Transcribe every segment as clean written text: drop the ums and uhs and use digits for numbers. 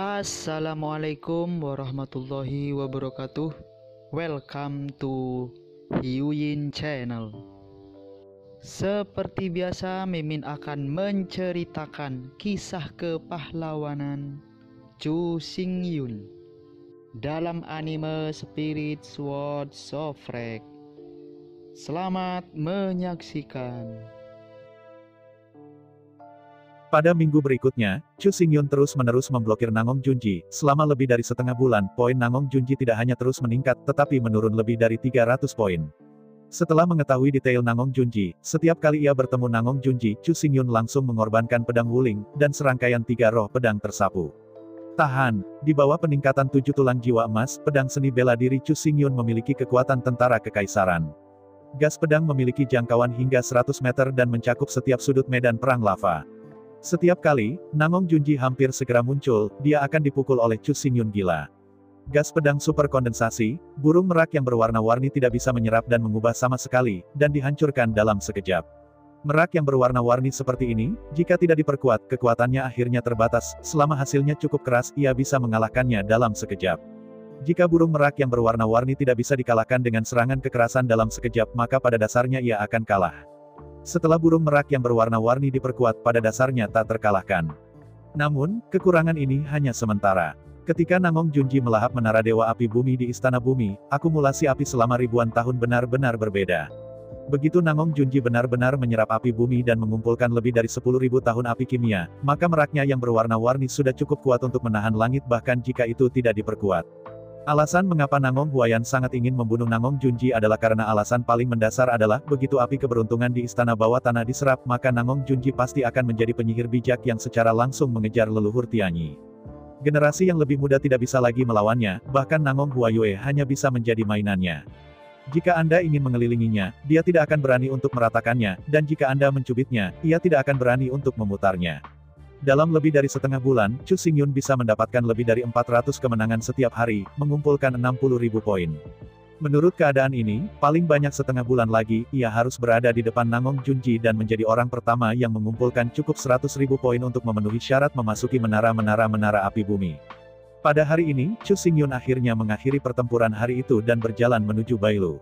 Assalamualaikum warahmatullahi wabarakatuh. Welcome to Hyuyin Channel. Seperti biasa, Mimin akan menceritakan kisah kepahlawanan Chu Xingyun dalam anime Spirit Sword Sofrek. Selamat menyaksikan. Pada minggu berikutnya, Chu Xingyun terus-menerus memblokir Nangong Junji. Selama lebih dari setengah bulan, poin Nangong Junji tidak hanya terus meningkat, tetapi menurun lebih dari 300 poin. Setelah mengetahui detail Nangong Junji, setiap kali ia bertemu Nangong Junji, Chu Xingyun langsung mengorbankan pedang Wuling, dan serangkaian 3 roh pedang tersapu. Tahan, di bawah peningkatan 7 tulang jiwa emas, pedang seni bela diri Chu Xingyun memiliki kekuatan tentara kekaisaran. Gas pedang memiliki jangkauan hingga 100 meter dan mencakup setiap sudut medan perang lava. Setiap kali, Nangong Junji hampir segera muncul, dia akan dipukul oleh Chu Xingyun gila. Gas pedang super kondensasi, burung merak yang berwarna-warni tidak bisa menyerap dan mengubah sama sekali, dan dihancurkan dalam sekejap. Merak yang berwarna-warni seperti ini, jika tidak diperkuat, kekuatannya akhirnya terbatas, selama hasilnya cukup keras, ia bisa mengalahkannya dalam sekejap. Jika burung merak yang berwarna-warni tidak bisa dikalahkan dengan serangan kekerasan dalam sekejap, maka pada dasarnya ia akan kalah. Setelah burung merak yang berwarna-warni diperkuat, pada dasarnya tak terkalahkan. Namun, kekurangan ini hanya sementara. Ketika Nangong Junji melahap menara Dewa Api Bumi di Istana Bumi, akumulasi api selama ribuan tahun benar-benar berbeda. Begitu Nangong Junji benar-benar menyerap api bumi dan mengumpulkan lebih dari 10.000 tahun api kimia, maka meraknya yang berwarna-warni sudah cukup kuat untuk menahan langit bahkan jika itu tidak diperkuat. Alasan mengapa Nangong Huayan sangat ingin membunuh Nangong Junji adalah karena alasan paling mendasar adalah, begitu api keberuntungan di istana bawah tanah diserap, maka Nangong Junji pasti akan menjadi penyihir bijak yang secara langsung mengejar leluhur Tianyi. Generasi yang lebih muda tidak bisa lagi melawannya, bahkan Nangong Huayue hanya bisa menjadi mainannya. Jika Anda ingin mengelilinginya, dia tidak akan berani untuk meratakannya, dan jika Anda mencubitnya, ia tidak akan berani untuk memutarnya. Dalam lebih dari setengah bulan, Chu Xingyun bisa mendapatkan lebih dari 400 kemenangan setiap hari, mengumpulkan 60.000 poin. Menurut keadaan ini, paling banyak setengah bulan lagi, ia harus berada di depan Nangong Junji dan menjadi orang pertama yang mengumpulkan cukup 100.000 poin untuk memenuhi syarat memasuki menara api bumi. Pada hari ini, Chu Xingyun akhirnya mengakhiri pertempuran hari itu dan berjalan menuju Bailu.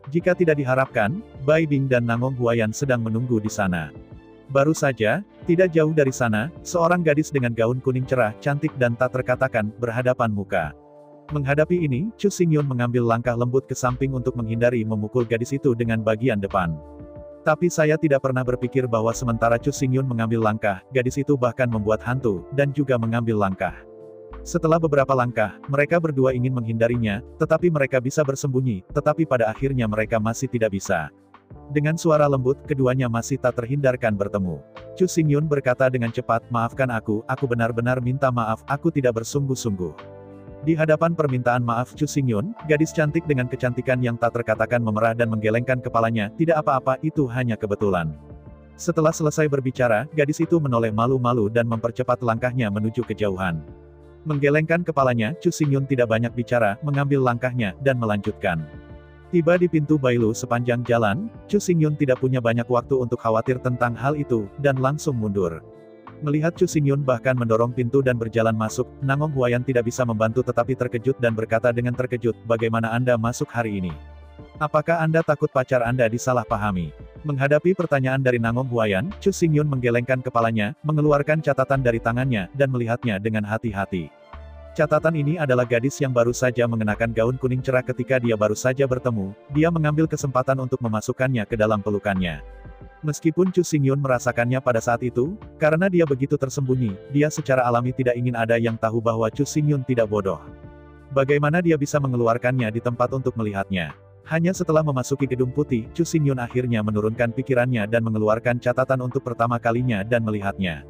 Jika tidak diharapkan, Bai Bing dan Nangong Huayan sedang menunggu di sana. Baru saja, tidak jauh dari sana, seorang gadis dengan gaun kuning cerah, cantik dan tak terkatakan, berhadapan muka. Menghadapi ini, Chu Xingyun mengambil langkah lembut ke samping untuk menghindari memukul gadis itu dengan bagian depan. Tapi saya tidak pernah berpikir bahwa sementara Chu Xingyun mengambil langkah, gadis itu bahkan membuat hantu, dan juga mengambil langkah. Setelah beberapa langkah, mereka berdua ingin menghindarinya, tetapi mereka bisa bersembunyi, tetapi pada akhirnya mereka masih tidak bisa. Dengan suara lembut, keduanya masih tak terhindarkan bertemu. Chu Xingyun berkata dengan cepat, "Maafkan aku benar-benar minta maaf, aku tidak bersungguh-sungguh." Di hadapan permintaan maaf Chu Xingyun, gadis cantik dengan kecantikan yang tak terkatakan memerah dan menggelengkan kepalanya, "Tidak apa-apa, itu hanya kebetulan." Setelah selesai berbicara, gadis itu menoleh malu-malu dan mempercepat langkahnya menuju kejauhan. Menggelengkan kepalanya, Chu Xingyun tidak banyak bicara, mengambil langkahnya, dan melanjutkan. Tiba di pintu Bailu sepanjang jalan, Chu Xingyun tidak punya banyak waktu untuk khawatir tentang hal itu, dan langsung mundur. Melihat Chu Xingyun bahkan mendorong pintu dan berjalan masuk, Nangong Huayan tidak bisa membantu tetapi terkejut dan berkata dengan terkejut, "Bagaimana Anda masuk hari ini? Apakah Anda takut pacar Anda disalahpahami?" Menghadapi pertanyaan dari Nangong Huayan, Chu Xingyun menggelengkan kepalanya, mengeluarkan catatan dari tangannya, dan melihatnya dengan hati-hati. Catatan ini adalah gadis yang baru saja mengenakan gaun kuning cerah ketika dia baru saja bertemu, dia mengambil kesempatan untuk memasukkannya ke dalam pelukannya. Meskipun Chu Xingyun merasakannya pada saat itu, karena dia begitu tersembunyi, dia secara alami tidak ingin ada yang tahu bahwa Chu Xingyun tidak bodoh. Bagaimana dia bisa mengeluarkannya di tempat untuk melihatnya? Hanya setelah memasuki gedung putih, Chu Xingyun akhirnya menurunkan pikirannya dan mengeluarkan catatan untuk pertama kalinya dan melihatnya.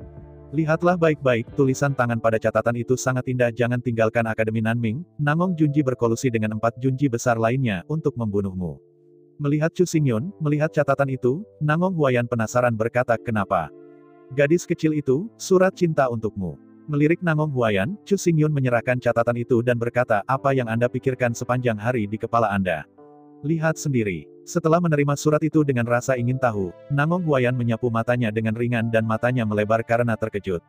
"Lihatlah baik-baik, tulisan tangan pada catatan itu sangat indah, jangan tinggalkan Akademi Nanming, Nangong Junji berkolusi dengan 4 Junji besar lainnya, untuk membunuhmu." Melihat Chu Xingyun, melihat catatan itu, Nangong Huayan penasaran berkata, "Kenapa?" "Gadis kecil itu, surat cinta untukmu." Melirik Nangong Huayan, Chu Xingyun menyerahkan catatan itu dan berkata, "Apa yang Anda pikirkan sepanjang hari di kepala Anda? Lihat sendiri." Setelah menerima surat itu dengan rasa ingin tahu, Nangong Huayan menyapu matanya dengan ringan dan matanya melebar karena terkejut.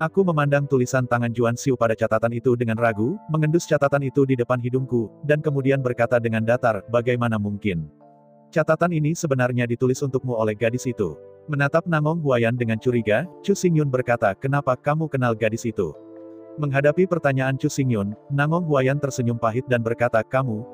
Aku memandang tulisan tangan Juan Xiu pada catatan itu dengan ragu, mengendus catatan itu di depan hidungku, dan kemudian berkata dengan datar, bagaimana mungkin? Catatan ini sebenarnya ditulis untukmu oleh gadis itu. Menatap Nangong Huayan dengan curiga, Chu Xingyun berkata, kenapa kamu kenal gadis itu? Menghadapi pertanyaan Chu Xingyun, Nangong Huayan tersenyum pahit dan berkata,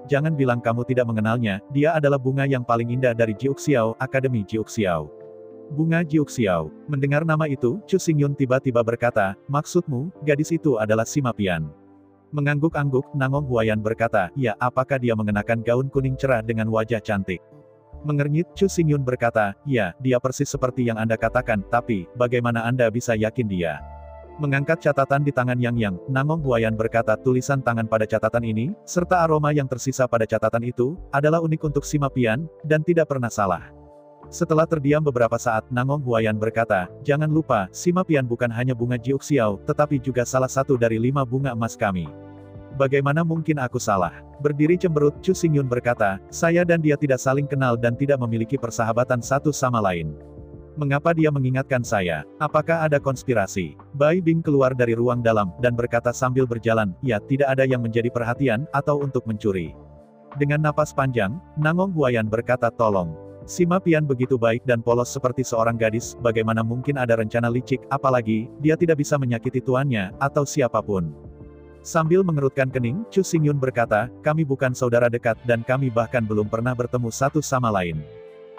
jangan bilang kamu tidak mengenalnya, dia adalah bunga yang paling indah dari Jiuxiao, Akademi Jiuxiao. Bunga Jiuxiao. Mendengar nama itu, Chu Xingyun tiba-tiba berkata, maksudmu, gadis itu adalah Sima Pian. Mengangguk-angguk, Nangong Huayan berkata, ya, apakah dia mengenakan gaun kuning cerah dengan wajah cantik? Mengernyit, Chu Xingyun berkata, ya, dia persis seperti yang Anda katakan, tapi, bagaimana Anda bisa yakin dia? Mengangkat catatan di tangan Yang, Nangong Huayan berkata tulisan tangan pada catatan ini, serta aroma yang tersisa pada catatan itu, adalah unik untuk Sima Pian, dan tidak pernah salah. Setelah terdiam beberapa saat, Nangong Huayan berkata, jangan lupa, Sima Pian bukan hanya bunga Jiuxiao, tetapi juga salah satu dari 5 bunga emas kami. Bagaimana mungkin aku salah? Berdiri cemberut, Chu Xingyun berkata, saya dan dia tidak saling kenal dan tidak memiliki persahabatan satu sama lain. Mengapa dia mengingatkan saya? Apakah ada konspirasi? Bai Bing keluar dari ruang dalam, dan berkata sambil berjalan, ya, tidak ada yang menjadi perhatian, atau untuk mencuri. Dengan napas panjang, Nangong Huayan berkata tolong. Sima Pian begitu baik dan polos seperti seorang gadis, bagaimana mungkin ada rencana licik, apalagi, dia tidak bisa menyakiti tuannya, atau siapapun. Sambil mengerutkan kening, Chu Xingyun berkata, kami bukan saudara dekat dan kami bahkan belum pernah bertemu satu sama lain.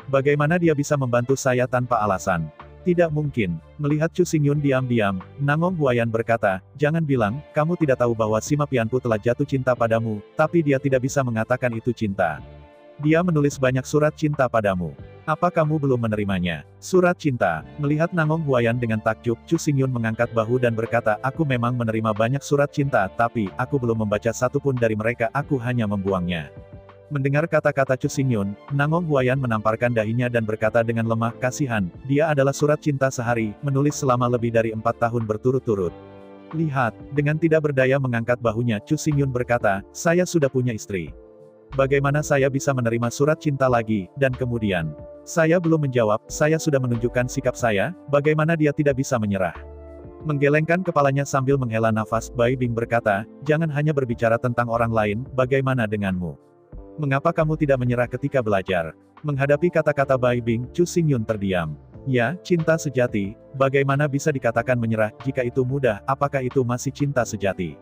Bagaimana dia bisa membantu saya tanpa alasan? Tidak mungkin. Melihat Chu Xingyun diam-diam, Nangong Huayan berkata, jangan bilang, kamu tidak tahu bahwa Sima Pianpu telah jatuh cinta padamu, tapi dia tidak bisa mengatakan itu cinta. Dia menulis banyak surat cinta padamu. Apa kamu belum menerimanya? Surat cinta. Melihat Nangong Huayan dengan takjub, Chu Xingyun mengangkat bahu dan berkata, aku memang menerima banyak surat cinta, tapi, aku belum membaca satupun dari mereka, aku hanya membuangnya. Mendengar kata-kata Chu Xingyun, Nangong Huayan menamparkan dahinya dan berkata dengan lemah, kasihan, dia adalah surat cinta sehari, menulis selama lebih dari 4 tahun berturut-turut. Lihat, dengan tidak berdaya mengangkat bahunya, Chu Xingyun berkata, saya sudah punya istri. Bagaimana saya bisa menerima surat cinta lagi, dan kemudian, saya belum menjawab, saya sudah menunjukkan sikap saya, bagaimana dia tidak bisa menyerah. Menggelengkan kepalanya sambil menghela nafas, Bai Bing berkata, jangan hanya berbicara tentang orang lain, bagaimana denganmu? Mengapa kamu tidak menyerah ketika belajar? Menghadapi kata-kata Bai Bing, Chu Xingyun terdiam. Ya, cinta sejati, bagaimana bisa dikatakan menyerah, jika itu mudah, apakah itu masih cinta sejati?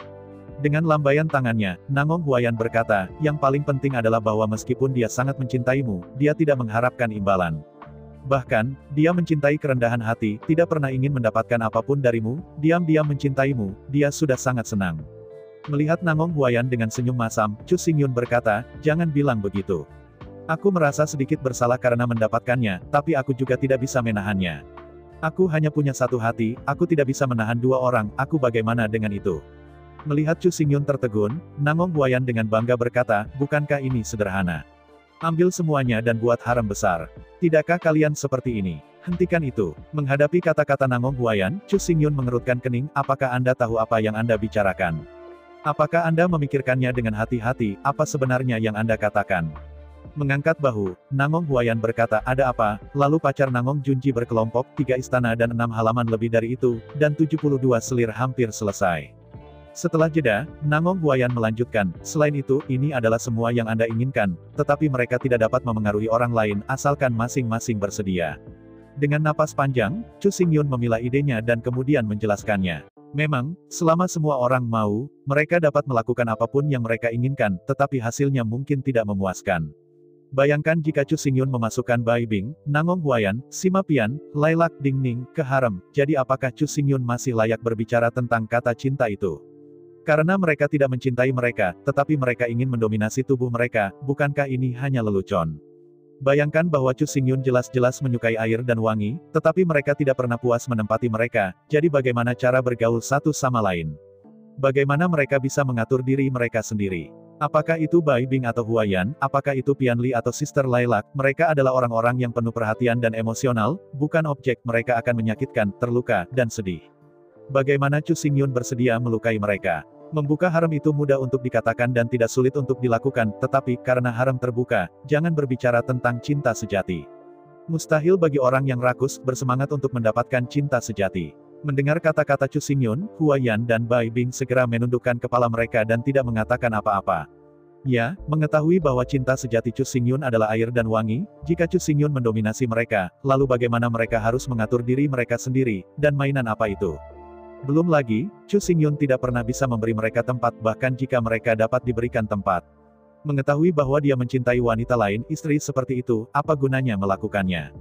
Dengan lambaian tangannya, Nangong Huayan berkata, yang paling penting adalah bahwa meskipun dia sangat mencintaimu, dia tidak mengharapkan imbalan. Bahkan, dia mencintai kerendahan hati, tidak pernah ingin mendapatkan apapun darimu, diam-diam mencintaimu, dia sudah sangat senang. Melihat Nangong Huayan dengan senyum masam, Chu Xingyun berkata, jangan bilang begitu. Aku merasa sedikit bersalah karena mendapatkannya, tapi aku juga tidak bisa menahannya. Aku hanya punya satu hati, aku tidak bisa menahan 2 orang, aku bagaimana dengan itu? Melihat Chu Xingyun tertegun, Nangong Huayan dengan bangga berkata, bukankah ini sederhana? Ambil semuanya dan buat harem besar. Tidakkah kalian seperti ini? Hentikan itu. Menghadapi kata-kata Nangong Huayan, Chu Xingyun mengerutkan kening, apakah Anda tahu apa yang Anda bicarakan? Apakah Anda memikirkannya dengan hati-hati, apa sebenarnya yang Anda katakan? Mengangkat bahu, Nangong Huayan berkata, ada apa? Lalu pacar Nangong Junji berkelompok, 3 istana dan 6 halaman lebih dari itu, dan 72 selir hampir selesai. Setelah jeda, Nangong Huayan melanjutkan, selain itu, ini adalah semua yang Anda inginkan, tetapi mereka tidak dapat memengaruhi orang lain, asalkan masing-masing bersedia. Dengan napas panjang, Chu Xingyun memilah idenya dan kemudian menjelaskannya. Memang, selama semua orang mau, mereka dapat melakukan apapun yang mereka inginkan, tetapi hasilnya mungkin tidak memuaskan. Bayangkan jika Chu Xingyun memasukkan Bai Bing, Nangong Huayan, Sima Pian, Lailak Dingning, ke harem, jadi apakah Chu Xingyun masih layak berbicara tentang kata cinta itu? Karena mereka tidak mencintai mereka, tetapi mereka ingin mendominasi tubuh mereka, bukankah ini hanya lelucon? Bayangkan bahwa Chu Xingyun jelas-jelas menyukai air dan wangi, tetapi mereka tidak pernah puas menempati mereka, jadi bagaimana cara bergaul satu sama lain? Bagaimana mereka bisa mengatur diri mereka sendiri? Apakah itu Bai Bing atau Huayan, apakah itu Pian Li atau Sister Lailak, mereka adalah orang-orang yang penuh perhatian dan emosional, bukan objek, mereka akan menyakitkan, terluka, dan sedih. Bagaimana Chu Xingyun bersedia melukai mereka? Membuka harem itu mudah untuk dikatakan dan tidak sulit untuk dilakukan, tetapi, karena harem terbuka, jangan berbicara tentang cinta sejati. Mustahil bagi orang yang rakus, bersemangat untuk mendapatkan cinta sejati. Mendengar kata-kata Chu Xingyun, Huaiyan dan Bai Bing segera menundukkan kepala mereka dan tidak mengatakan apa-apa. Ya, mengetahui bahwa cinta sejati Chu Xingyun adalah air dan wangi, jika Chu Xingyun mendominasi mereka, lalu bagaimana mereka harus mengatur diri mereka sendiri, dan mainan apa itu? Belum lagi, Chu Xingyun tidak pernah bisa memberi mereka tempat bahkan jika mereka dapat diberikan tempat. Mengetahui bahwa dia mencintai wanita lain, istri seperti itu, apa gunanya melakukannya?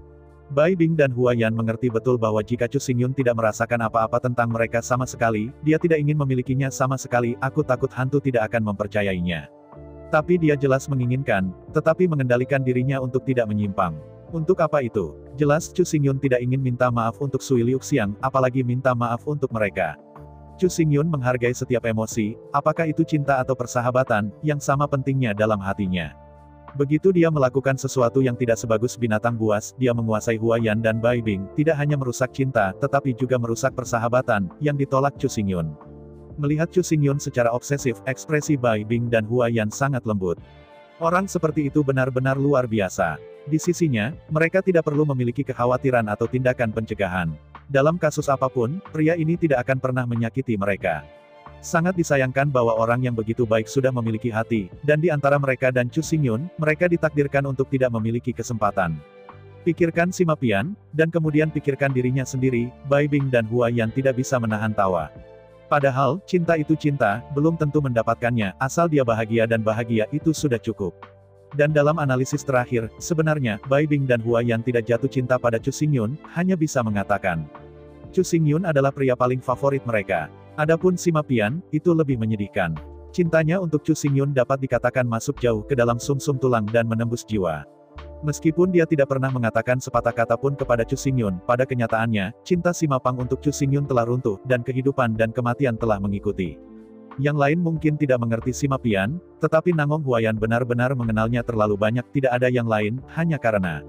Bai Bing dan Huaiyan mengerti betul bahwa jika Chu Xingyun tidak merasakan apa-apa tentang mereka sama sekali, dia tidak ingin memilikinya sama sekali, aku takut hantu tidak akan mempercayainya. Tapi dia jelas menginginkan, tetapi mengendalikan dirinya untuk tidak menyimpang. Untuk apa itu? Jelas Chu Xingyun tidak ingin minta maaf untuk Sui Liuxiang, apalagi minta maaf untuk mereka. Chu Xingyun menghargai setiap emosi, apakah itu cinta atau persahabatan, yang sama pentingnya dalam hatinya. Begitu dia melakukan sesuatu yang tidak sebagus binatang buas, dia menguasai Huaiyan dan Bai Bing, tidak hanya merusak cinta, tetapi juga merusak persahabatan, yang ditolak Chu Xingyun. Melihat Chu Xingyun secara obsesif, ekspresi Bai Bing dan Huaiyan sangat lembut. Orang seperti itu benar-benar luar biasa. Di sisinya, mereka tidak perlu memiliki kekhawatiran atau tindakan pencegahan. Dalam kasus apapun, pria ini tidak akan pernah menyakiti mereka. Sangat disayangkan bahwa orang yang begitu baik sudah memiliki hati, dan di antara mereka dan Chu Xingyun, mereka ditakdirkan untuk tidak memiliki kesempatan. Pikirkan Sima Qian, dan kemudian pikirkan dirinya sendiri, Bai Bing dan Huaiyan tidak bisa menahan tawa. Padahal, cinta itu cinta, belum tentu mendapatkannya, asal dia bahagia dan bahagia itu sudah cukup. Dan dalam analisis terakhir, sebenarnya, Bai Bing dan Huaiyan tidak jatuh cinta pada Chu Xingyun, hanya bisa mengatakan. Chu Xingyun adalah pria paling favorit mereka. Adapun Sima Qian, itu lebih menyedihkan. Cintanya untuk Chu Xingyun dapat dikatakan masuk jauh ke dalam sumsum tulang dan menembus jiwa. Meskipun dia tidak pernah mengatakan sepatah kata pun kepada Chu Xingyun, pada kenyataannya, cinta Sima Pang untuk Chu Xingyun telah runtuh, dan kehidupan dan kematian telah mengikuti. Yang lain mungkin tidak mengerti Sima Qian, tetapi Nangong Huaiyan benar-benar mengenalnya terlalu banyak, tidak ada yang lain, hanya karena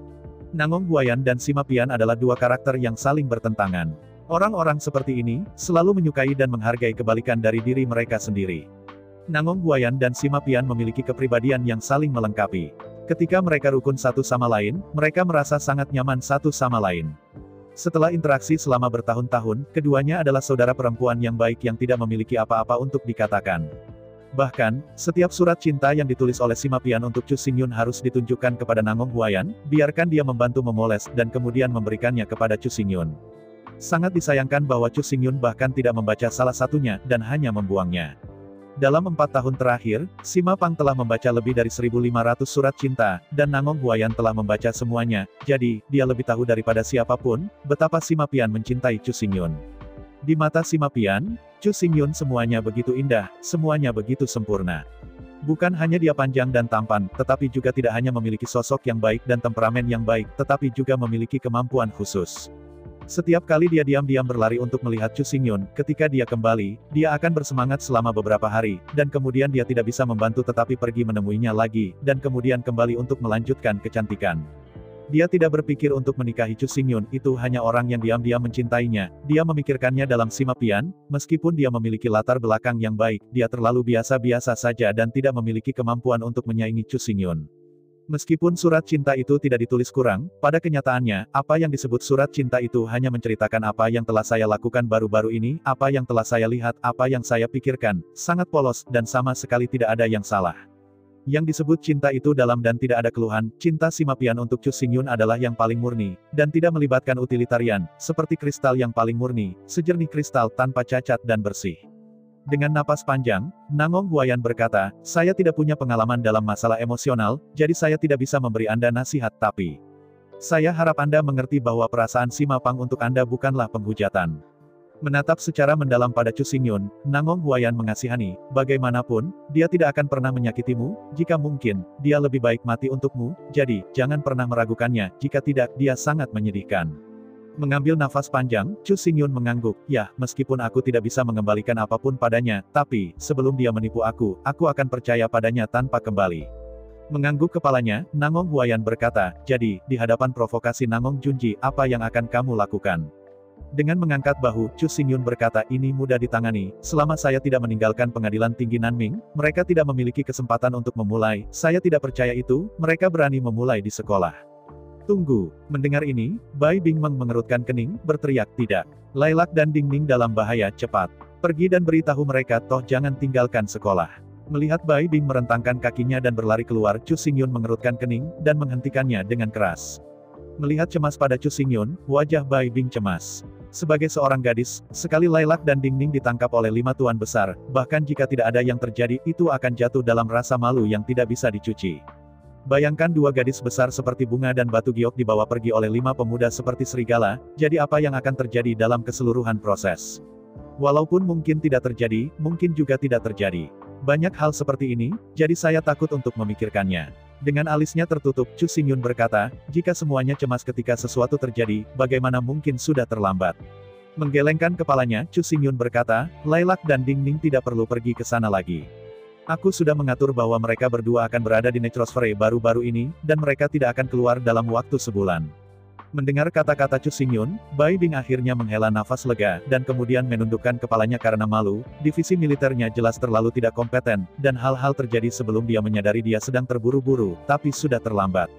Nangong Huaiyan dan Sima Qian adalah dua karakter yang saling bertentangan. Orang-orang seperti ini, selalu menyukai dan menghargai kebalikan dari diri mereka sendiri. Nangong Huaiyan dan Sima Qian memiliki kepribadian yang saling melengkapi. Ketika mereka rukun satu sama lain, mereka merasa sangat nyaman satu sama lain. Setelah interaksi selama bertahun-tahun, keduanya adalah saudara perempuan yang baik yang tidak memiliki apa-apa untuk dikatakan. Bahkan, setiap surat cinta yang ditulis oleh Sima Qian untuk Chu Xingyun harus ditunjukkan kepada Nangong Huaiyan, biarkan dia membantu memoles dan kemudian memberikannya kepada Chu Xingyun. Sangat disayangkan bahwa Chu Xingyun bahkan tidak membaca salah satunya, dan hanya membuangnya. Dalam 4 tahun terakhir, Sima Pang telah membaca lebih dari 1.500 surat cinta, dan Nangong Huaiyan telah membaca semuanya, jadi, dia lebih tahu daripada siapapun, betapa Sima Qian mencintai Chu Xingyun. Di mata Sima Qian, Chu Xingyun semuanya begitu indah, semuanya begitu sempurna. Bukan hanya dia panjang dan tampan, tetapi juga tidak hanya memiliki sosok yang baik dan temperamen yang baik, tetapi juga memiliki kemampuan khusus. Setiap kali dia diam-diam berlari untuk melihat Chu Xingyun, ketika dia kembali, dia akan bersemangat selama beberapa hari, dan kemudian dia tidak bisa membantu tetapi pergi menemuinya lagi, dan kemudian kembali untuk melanjutkan kecantikan. Dia tidak berpikir untuk menikahi Chu Xingyun, itu hanya orang yang diam-diam mencintainya, dia memikirkannya dalam Sima Qian, meskipun dia memiliki latar belakang yang baik, dia terlalu biasa-biasa saja dan tidak memiliki kemampuan untuk menyaingi Chu Xingyun. Meskipun surat cinta itu tidak ditulis kurang, pada kenyataannya, apa yang disebut surat cinta itu hanya menceritakan apa yang telah saya lakukan baru-baru ini, apa yang telah saya lihat, apa yang saya pikirkan, sangat polos, dan sama sekali tidak ada yang salah. Yang disebut cinta itu dalam dan tidak ada keluhan, cinta Sima Qian untuk Chu Xingyun adalah yang paling murni, dan tidak melibatkan utilitarian, seperti kristal yang paling murni, sejernih kristal tanpa cacat dan bersih. Dengan napas panjang, Nangong Huaiyan berkata, saya tidak punya pengalaman dalam masalah emosional, jadi saya tidak bisa memberi Anda nasihat tapi saya harap Anda mengerti bahwa perasaan Sima Pang untuk Anda bukanlah penghujatan. Menatap secara mendalam pada Chu Xingyun, Nangong Huaiyan mengasihani, bagaimanapun, dia tidak akan pernah menyakitimu, jika mungkin, dia lebih baik mati untukmu, jadi, jangan pernah meragukannya, jika tidak, dia sangat menyedihkan. Mengambil nafas panjang, Chu Xingyun mengangguk, ya, meskipun aku tidak bisa mengembalikan apapun padanya, tapi, sebelum dia menipu aku akan percaya padanya tanpa kembali. Mengangguk kepalanya, Nangong Huaiyan berkata, jadi, di hadapan provokasi Nangong Junji, apa yang akan kamu lakukan? Dengan mengangkat bahu, Chu Xingyun berkata, ini mudah ditangani, selama saya tidak meninggalkan pengadilan tinggi Nanming, mereka tidak memiliki kesempatan untuk memulai, saya tidak percaya itu, mereka berani memulai di sekolah. Tunggu, mendengar ini, Bai Bingmeng mengerutkan kening, berteriak tidak. Lailak dan Ding Ning dalam bahaya, cepat. Pergi dan beritahu mereka toh jangan tinggalkan sekolah. Melihat Bai Bing merentangkan kakinya dan berlari keluar, Chu Xingyun mengerutkan kening, dan menghentikannya dengan keras. Melihat cemas pada Chu Xingyun, wajah Bai Bing cemas. Sebagai seorang gadis, sekali Lailak dan Ding Ning ditangkap oleh 5 tuan besar, bahkan jika tidak ada yang terjadi, itu akan jatuh dalam rasa malu yang tidak bisa dicuci. Bayangkan 2 gadis besar seperti Bunga dan Batu Giok dibawa pergi oleh 5 pemuda seperti serigala, jadi apa yang akan terjadi dalam keseluruhan proses? Walaupun mungkin tidak terjadi, mungkin juga tidak terjadi. Banyak hal seperti ini, jadi saya takut untuk memikirkannya. Dengan alisnya tertutup, Chu Xingyun berkata, jika semuanya cemas ketika sesuatu terjadi, bagaimana mungkin sudah terlambat? Menggelengkan kepalanya, Chu Xingyun berkata, Lailak dan Ding Ning tidak perlu pergi ke sana lagi. Aku sudah mengatur bahwa mereka berdua akan berada di Necrosfere baru-baru ini, dan mereka tidak akan keluar dalam waktu sebulan. Mendengar kata-kata Chu Xingyun, Bai Bing akhirnya menghela nafas lega, dan kemudian menundukkan kepalanya karena malu. Divisi militernya jelas terlalu tidak kompeten, dan hal-hal terjadi sebelum dia menyadari dia sedang terburu-buru, tapi sudah terlambat.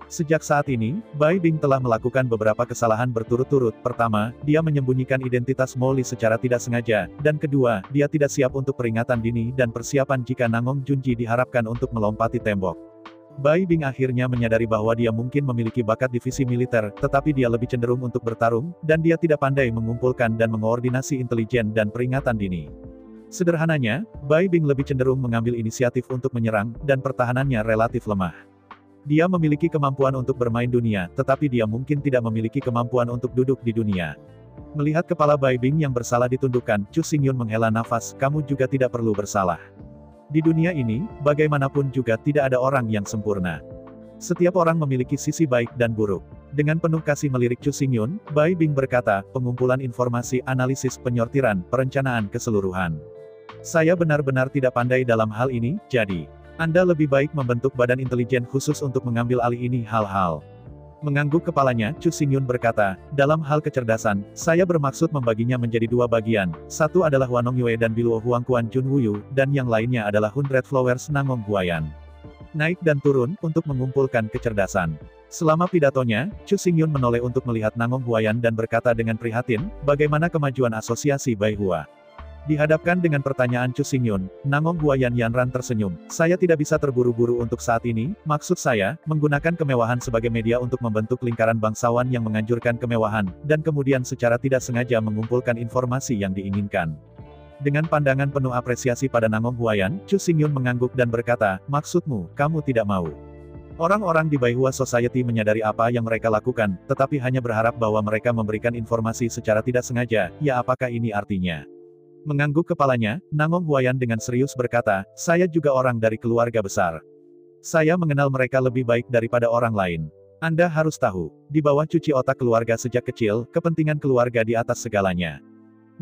Sejak saat ini, Bai Bing telah melakukan beberapa kesalahan berturut-turut. Pertama, dia menyembunyikan identitas Molly secara tidak sengaja, dan kedua, dia tidak siap untuk peringatan dini dan persiapan jika Nangong Junji diharapkan untuk melompati tembok. Bai Bing akhirnya menyadari bahwa dia mungkin memiliki bakat divisi militer, tetapi dia lebih cenderung untuk bertarung, dan dia tidak pandai mengumpulkan dan mengoordinasi intelijen dan peringatan dini. Sederhananya, Bai Bing lebih cenderung mengambil inisiatif untuk menyerang, dan pertahanannya relatif lemah. Dia memiliki kemampuan untuk bermain dunia, tetapi dia mungkin tidak memiliki kemampuan untuk duduk di dunia. Melihat kepala Bai Bing yang bersalah ditundukkan, Chu Xingyun menghela nafas, kamu juga tidak perlu bersalah. Di dunia ini, bagaimanapun juga tidak ada orang yang sempurna. Setiap orang memiliki sisi baik dan buruk. Dengan penuh kasih melirik Chu Xingyun, Bai Bing berkata, pengumpulan informasi, analisis, penyortiran, perencanaan keseluruhan. Saya benar-benar tidak pandai dalam hal ini, jadi Anda lebih baik membentuk badan intelijen khusus untuk mengambil alih ini hal-hal. Mengangguk kepalanya, Chu Xingyun berkata, dalam hal kecerdasan, saya bermaksud membaginya menjadi 2 bagian. Satu adalah Wanong Yue dan Biluo Huangquan Jun Wuyu, dan yang lainnya adalah 100 Flowers Nangong Huayan. Naik dan turun, untuk mengumpulkan kecerdasan. Selama pidatonya, Chu Xingyun menoleh untuk melihat Nangong Huayan dan berkata dengan prihatin, bagaimana kemajuan asosiasi Baihua? Dihadapkan dengan pertanyaan Chu Xingyun, Nangong Huayan Yanran tersenyum. Saya tidak bisa terburu-buru untuk saat ini, maksud saya, menggunakan kemewahan sebagai media untuk membentuk lingkaran bangsawan yang menganjurkan kemewahan, dan kemudian secara tidak sengaja mengumpulkan informasi yang diinginkan. Dengan pandangan penuh apresiasi pada Nangong Huayan, Chu Xingyun mengangguk dan berkata, maksudmu, kamu tidak mau. Orang-orang di Baihua Society menyadari apa yang mereka lakukan, tetapi hanya berharap bahwa mereka memberikan informasi secara tidak sengaja, ya apakah ini artinya? Mengangguk kepalanya, Nangong Huayan dengan serius berkata, saya juga orang dari keluarga besar. Saya mengenal mereka lebih baik daripada orang lain. Anda harus tahu, di bawah cuci otak keluarga sejak kecil, kepentingan keluarga di atas segalanya.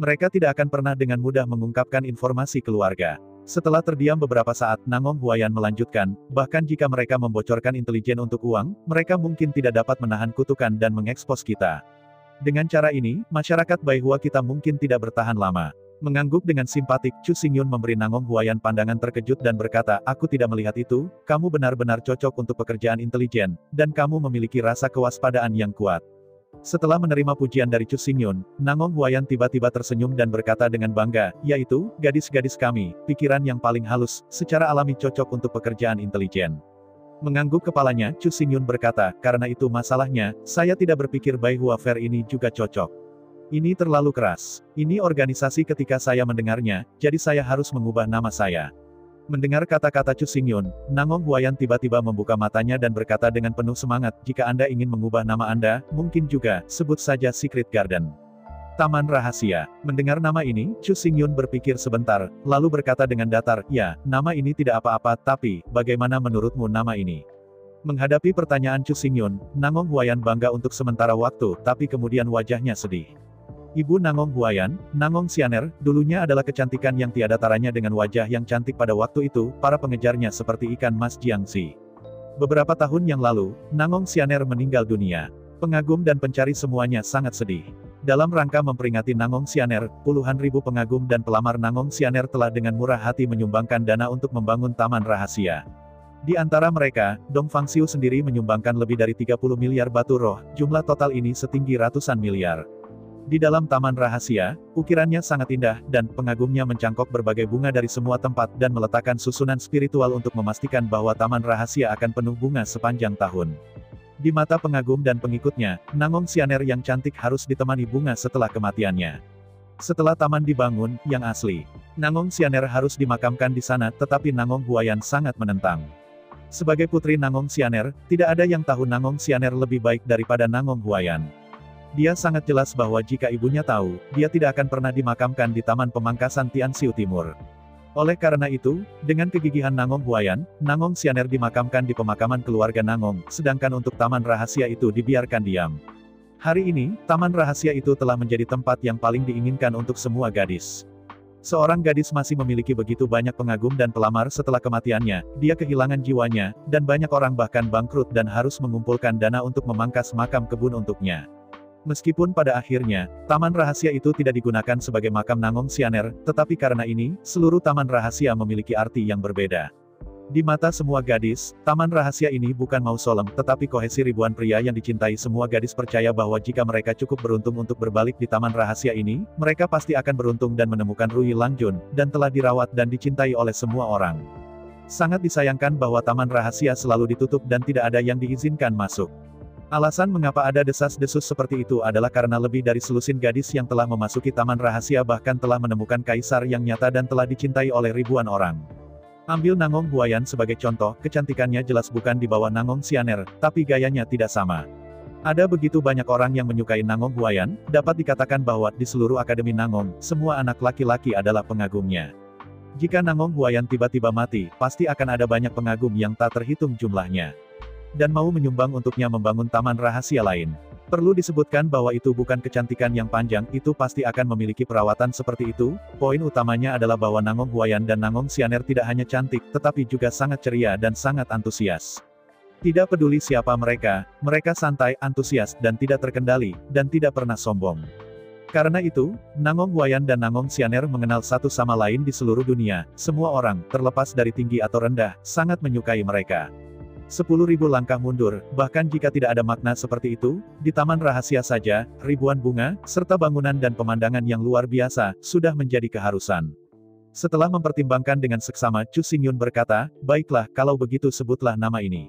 Mereka tidak akan pernah dengan mudah mengungkapkan informasi keluarga. Setelah terdiam beberapa saat, Nangong Huayan melanjutkan, bahkan jika mereka membocorkan intelijen untuk uang, mereka mungkin tidak dapat menahan kutukan dan mengekspos kita. Dengan cara ini, masyarakat Baihua kita mungkin tidak bertahan lama. Mengangguk dengan simpatik, Chu Xingyun memberi Nangong Huayan pandangan terkejut dan berkata, aku tidak melihat itu, kamu benar-benar cocok untuk pekerjaan intelijen, dan kamu memiliki rasa kewaspadaan yang kuat. Setelah menerima pujian dari Chu Xingyun, Nangong Huayan tiba-tiba tersenyum dan berkata dengan bangga, yaitu, gadis-gadis kami, pikiran yang paling halus, secara alami cocok untuk pekerjaan intelijen. Mengangguk kepalanya, Chu Xingyun berkata, karena itu masalahnya, saya tidak berpikir Baihua Fair ini juga cocok. Ini terlalu keras. Ini organisasi ketika saya mendengarnya, jadi saya harus mengubah nama saya. Mendengar kata-kata Chu Xingyun, Nangong Huayan tiba-tiba membuka matanya dan berkata dengan penuh semangat, jika Anda ingin mengubah nama Anda, mungkin juga, sebut saja Secret Garden. Taman Rahasia. Mendengar nama ini, Chu Xingyun berpikir sebentar, lalu berkata dengan datar, ya, nama ini tidak apa-apa, tapi, bagaimana menurutmu nama ini? Menghadapi pertanyaan Chu Xingyun, Nangong Huayan bangga untuk sementara waktu, tapi kemudian wajahnya sedih. Ibu Nangong Huayan, Nangong Xianer, dulunya adalah kecantikan yang tiada taranya dengan wajah yang cantik pada waktu itu, para pengejarnya seperti ikan mas Jiangxi. Beberapa tahun yang lalu, Nangong Xianer meninggal dunia. Pengagum dan pencari semuanya sangat sedih. Dalam rangka memperingati Nangong Xianer, puluhan ribu pengagum dan pelamar Nangong Xianer telah dengan murah hati menyumbangkan dana untuk membangun taman rahasia. Di antara mereka, Dong Fangxiu sendiri menyumbangkan lebih dari 30 miliar batu roh, jumlah total ini setinggi ratusan miliar. Di dalam taman rahasia, ukirannya sangat indah, dan pengagumnya mencangkok berbagai bunga dari semua tempat dan meletakkan susunan spiritual untuk memastikan bahwa taman rahasia akan penuh bunga sepanjang tahun. Di mata pengagum dan pengikutnya, Nangong Xianer yang cantik harus ditemani bunga setelah kematiannya. Setelah taman dibangun, yang asli, Nangong Xianer harus dimakamkan di sana, tetapi Nangong Huayan sangat menentang. Sebagai putri Nangong Xianer, tidak ada yang tahu Nangong Xianer lebih baik daripada Nangong Huayan. Dia sangat jelas bahwa jika ibunya tahu, dia tidak akan pernah dimakamkan di Taman Pemangkasan Tianxiu Timur. Oleh karena itu, dengan kegigihan Nangong Huayan, Nangong Xianer dimakamkan di pemakaman keluarga Nangong, sedangkan untuk taman rahasia itu dibiarkan diam. Hari ini, taman rahasia itu telah menjadi tempat yang paling diinginkan untuk semua gadis. Seorang gadis masih memiliki begitu banyak pengagum dan pelamar setelah kematiannya, dia kehilangan jiwanya, dan banyak orang bahkan bangkrut dan harus mengumpulkan dana untuk memangkas makam kebun untuknya. Meskipun pada akhirnya, taman rahasia itu tidak digunakan sebagai makam Nangong Xianer, tetapi karena ini, seluruh taman rahasia memiliki arti yang berbeda. Di mata semua gadis, taman rahasia ini bukan mausolem, tetapi kohesi ribuan pria yang dicintai. Semua gadis percaya bahwa jika mereka cukup beruntung untuk berbalik di taman rahasia ini, mereka pasti akan beruntung dan menemukan Rui Langjun, dan telah dirawat dan dicintai oleh semua orang. Sangat disayangkan bahwa taman rahasia selalu ditutup dan tidak ada yang diizinkan masuk. Alasan mengapa ada desas-desus seperti itu adalah karena lebih dari selusin gadis yang telah memasuki taman rahasia bahkan telah menemukan kaisar yang nyata dan telah dicintai oleh ribuan orang. Ambil Nangong Huayan sebagai contoh, kecantikannya jelas bukan di bawah Nangong Xianer, tapi gayanya tidak sama. Ada begitu banyak orang yang menyukai Nangong Huayan, dapat dikatakan bahwa di seluruh Akademi Nangong, semua anak laki-laki adalah pengagumnya. Jika Nangong Huayan tiba-tiba mati, pasti akan ada banyak pengagum yang tak terhitung jumlahnya. Dan mau menyumbang untuknya membangun taman rahasia lain. Perlu disebutkan bahwa itu bukan kecantikan yang panjang, itu pasti akan memiliki perawatan seperti itu. Poin utamanya adalah bahwa Nangong Huayan dan Nangong Xianer tidak hanya cantik, tetapi juga sangat ceria dan sangat antusias. Tidak peduli siapa mereka, mereka santai, antusias, dan tidak terkendali, dan tidak pernah sombong. Karena itu, Nangong Huayan dan Nangong Xianer mengenal satu sama lain di seluruh dunia. Semua orang, terlepas dari tinggi atau rendah, sangat menyukai mereka. 10.000 langkah mundur, bahkan jika tidak ada makna seperti itu, di taman rahasia saja, ribuan bunga, serta bangunan dan pemandangan yang luar biasa, sudah menjadi keharusan. Setelah mempertimbangkan dengan seksama, Chu Xingyun berkata, baiklah, kalau begitu sebutlah nama ini.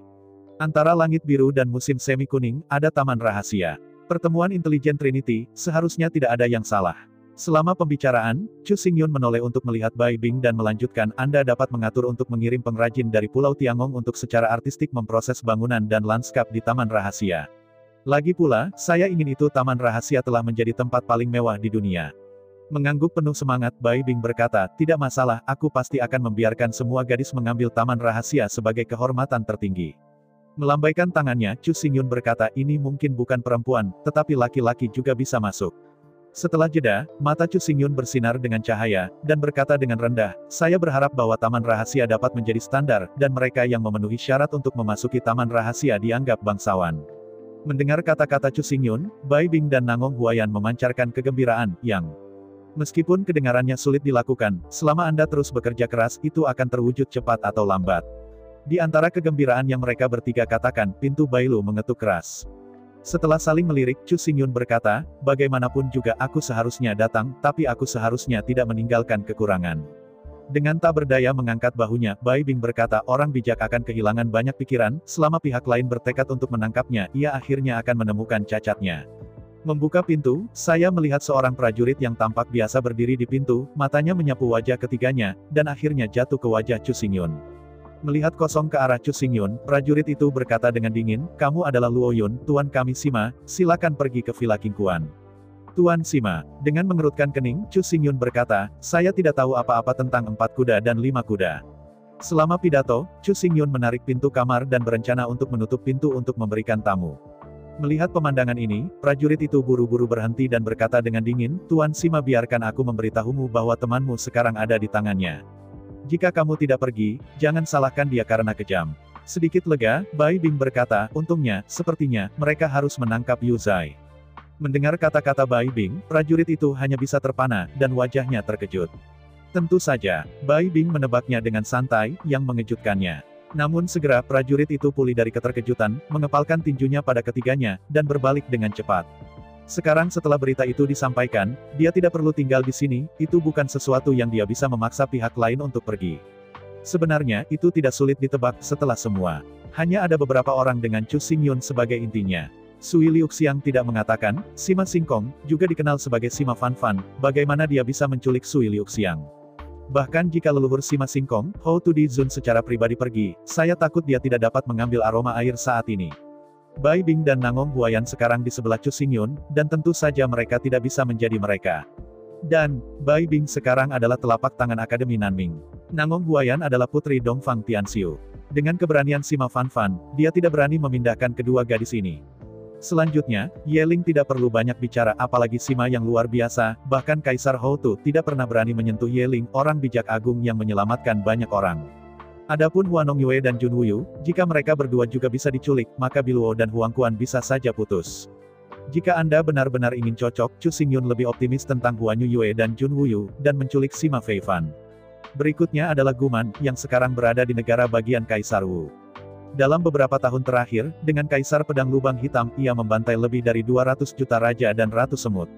Antara langit biru dan musim semi kuning, ada taman rahasia. Pertemuan intelijen Trinity, seharusnya tidak ada yang salah. Selama pembicaraan, Chu Xingyun menoleh untuk melihat Bai Bing dan melanjutkan, Anda dapat mengatur untuk mengirim pengrajin dari Pulau Tiangong untuk secara artistik memproses bangunan dan lanskap di Taman Rahasia. Lagi pula, saya ingin itu Taman Rahasia telah menjadi tempat paling mewah di dunia. Mengangguk penuh semangat, Bai Bing berkata, tidak masalah, aku pasti akan membiarkan semua gadis mengambil Taman Rahasia sebagai kehormatan tertinggi. Melambaikan tangannya, Chu Xingyun berkata, ini mungkin bukan perempuan, tetapi laki-laki juga bisa masuk. Setelah jeda, mata Chu Xingyun bersinar dengan cahaya, dan berkata dengan rendah, saya berharap bahwa Taman Rahasia dapat menjadi standar, dan mereka yang memenuhi syarat untuk memasuki Taman Rahasia dianggap bangsawan. Mendengar kata-kata Chu Xingyun, Bai Bing dan Nangong Huayan memancarkan kegembiraan, yang meskipun kedengarannya sulit dilakukan, selama Anda terus bekerja keras, itu akan terwujud cepat atau lambat. Di antara kegembiraan yang mereka bertiga katakan, pintu Bailu mengetuk keras. Setelah saling melirik, Chu Xingyun berkata, bagaimanapun juga aku seharusnya datang, tapi aku seharusnya tidak meninggalkan kekurangan. Dengan tak berdaya mengangkat bahunya, Bai Bing berkata, orang bijak akan kehilangan banyak pikiran, selama pihak lain bertekad untuk menangkapnya, ia akhirnya akan menemukan cacatnya. Membuka pintu, saya melihat seorang prajurit yang tampak biasa berdiri di pintu, matanya menyapu wajah ketiganya, dan akhirnya jatuh ke wajah Chu Xingyun. Melihat kosong ke arah Chu Xingyun, prajurit itu berkata dengan dingin, kamu adalah Luo Yun, tuan kami Sima, silakan pergi ke Villa King Kuan. Tuan Sima, dengan mengerutkan kening, Chu Xingyun berkata, saya tidak tahu apa-apa tentang 4 kuda dan 5 kuda. Selama pidato, Chu Xingyun menarik pintu kamar dan berencana untuk menutup pintu untuk memberikan tamu. Melihat pemandangan ini, prajurit itu buru-buru berhenti dan berkata dengan dingin, Tuan Sima biarkan aku memberitahumu bahwa temanmu sekarang ada di tangannya. Jika kamu tidak pergi, jangan salahkan dia karena kejam. Sedikit lega, Bai Bing berkata, untungnya, sepertinya, mereka harus menangkap Yu Zai. Mendengar kata-kata Bai Bing, prajurit itu hanya bisa terpana, dan wajahnya terkejut. Tentu saja, Bai Bing menebaknya dengan santai, yang mengejutkannya. Namun segera prajurit itu pulih dari keterkejutan, mengepalkan tinjunya pada ketiganya, dan berbalik dengan cepat. Sekarang setelah berita itu disampaikan, dia tidak perlu tinggal di sini, itu bukan sesuatu yang dia bisa memaksa pihak lain untuk pergi. Sebenarnya, itu tidak sulit ditebak setelah semua. Hanya ada beberapa orang dengan Chu Xingyun sebagai intinya. Sui Liuxiang tidak mengatakan, Sima Singkong, juga dikenal sebagai Sima Fanfan, bagaimana dia bisa menculik Sui Liuxiang. Bahkan jika leluhur Sima Singkong, Hou Tudizun secara pribadi pergi, saya takut dia tidak dapat mengambil aroma air saat ini. Bai Bing dan Nangong Huayan sekarang di sebelah Chu Xingyun, dan tentu saja mereka tidak bisa menjadi mereka. Dan, Bai Bing sekarang adalah telapak tangan Akademi Nanming. Nangong Huayan adalah putri Dongfang Tianxiu. Dengan keberanian Sima Fanfan, dia tidak berani memindahkan kedua gadis ini. Selanjutnya, Yeling tidak perlu banyak bicara apalagi Sima yang luar biasa, bahkan Kaisar Houtu tidak pernah berani menyentuh Yeling, orang bijak agung yang menyelamatkan banyak orang. Adapun Huanong Yue dan Jun Wuyu, jika mereka berdua juga bisa diculik, maka Biluo dan Huang Quan bisa saja putus. Jika Anda benar-benar ingin cocok, Chu Xingyun lebih optimis tentang Huan Yue dan Jun Wuyu, dan menculik Sima Feifan. Berikutnya adalah Guman, yang sekarang berada di negara bagian Kaisar Wu. Dalam beberapa tahun terakhir, dengan Kaisar Pedang Lubang Hitam, ia membantai lebih dari 200 juta raja dan ratu semut.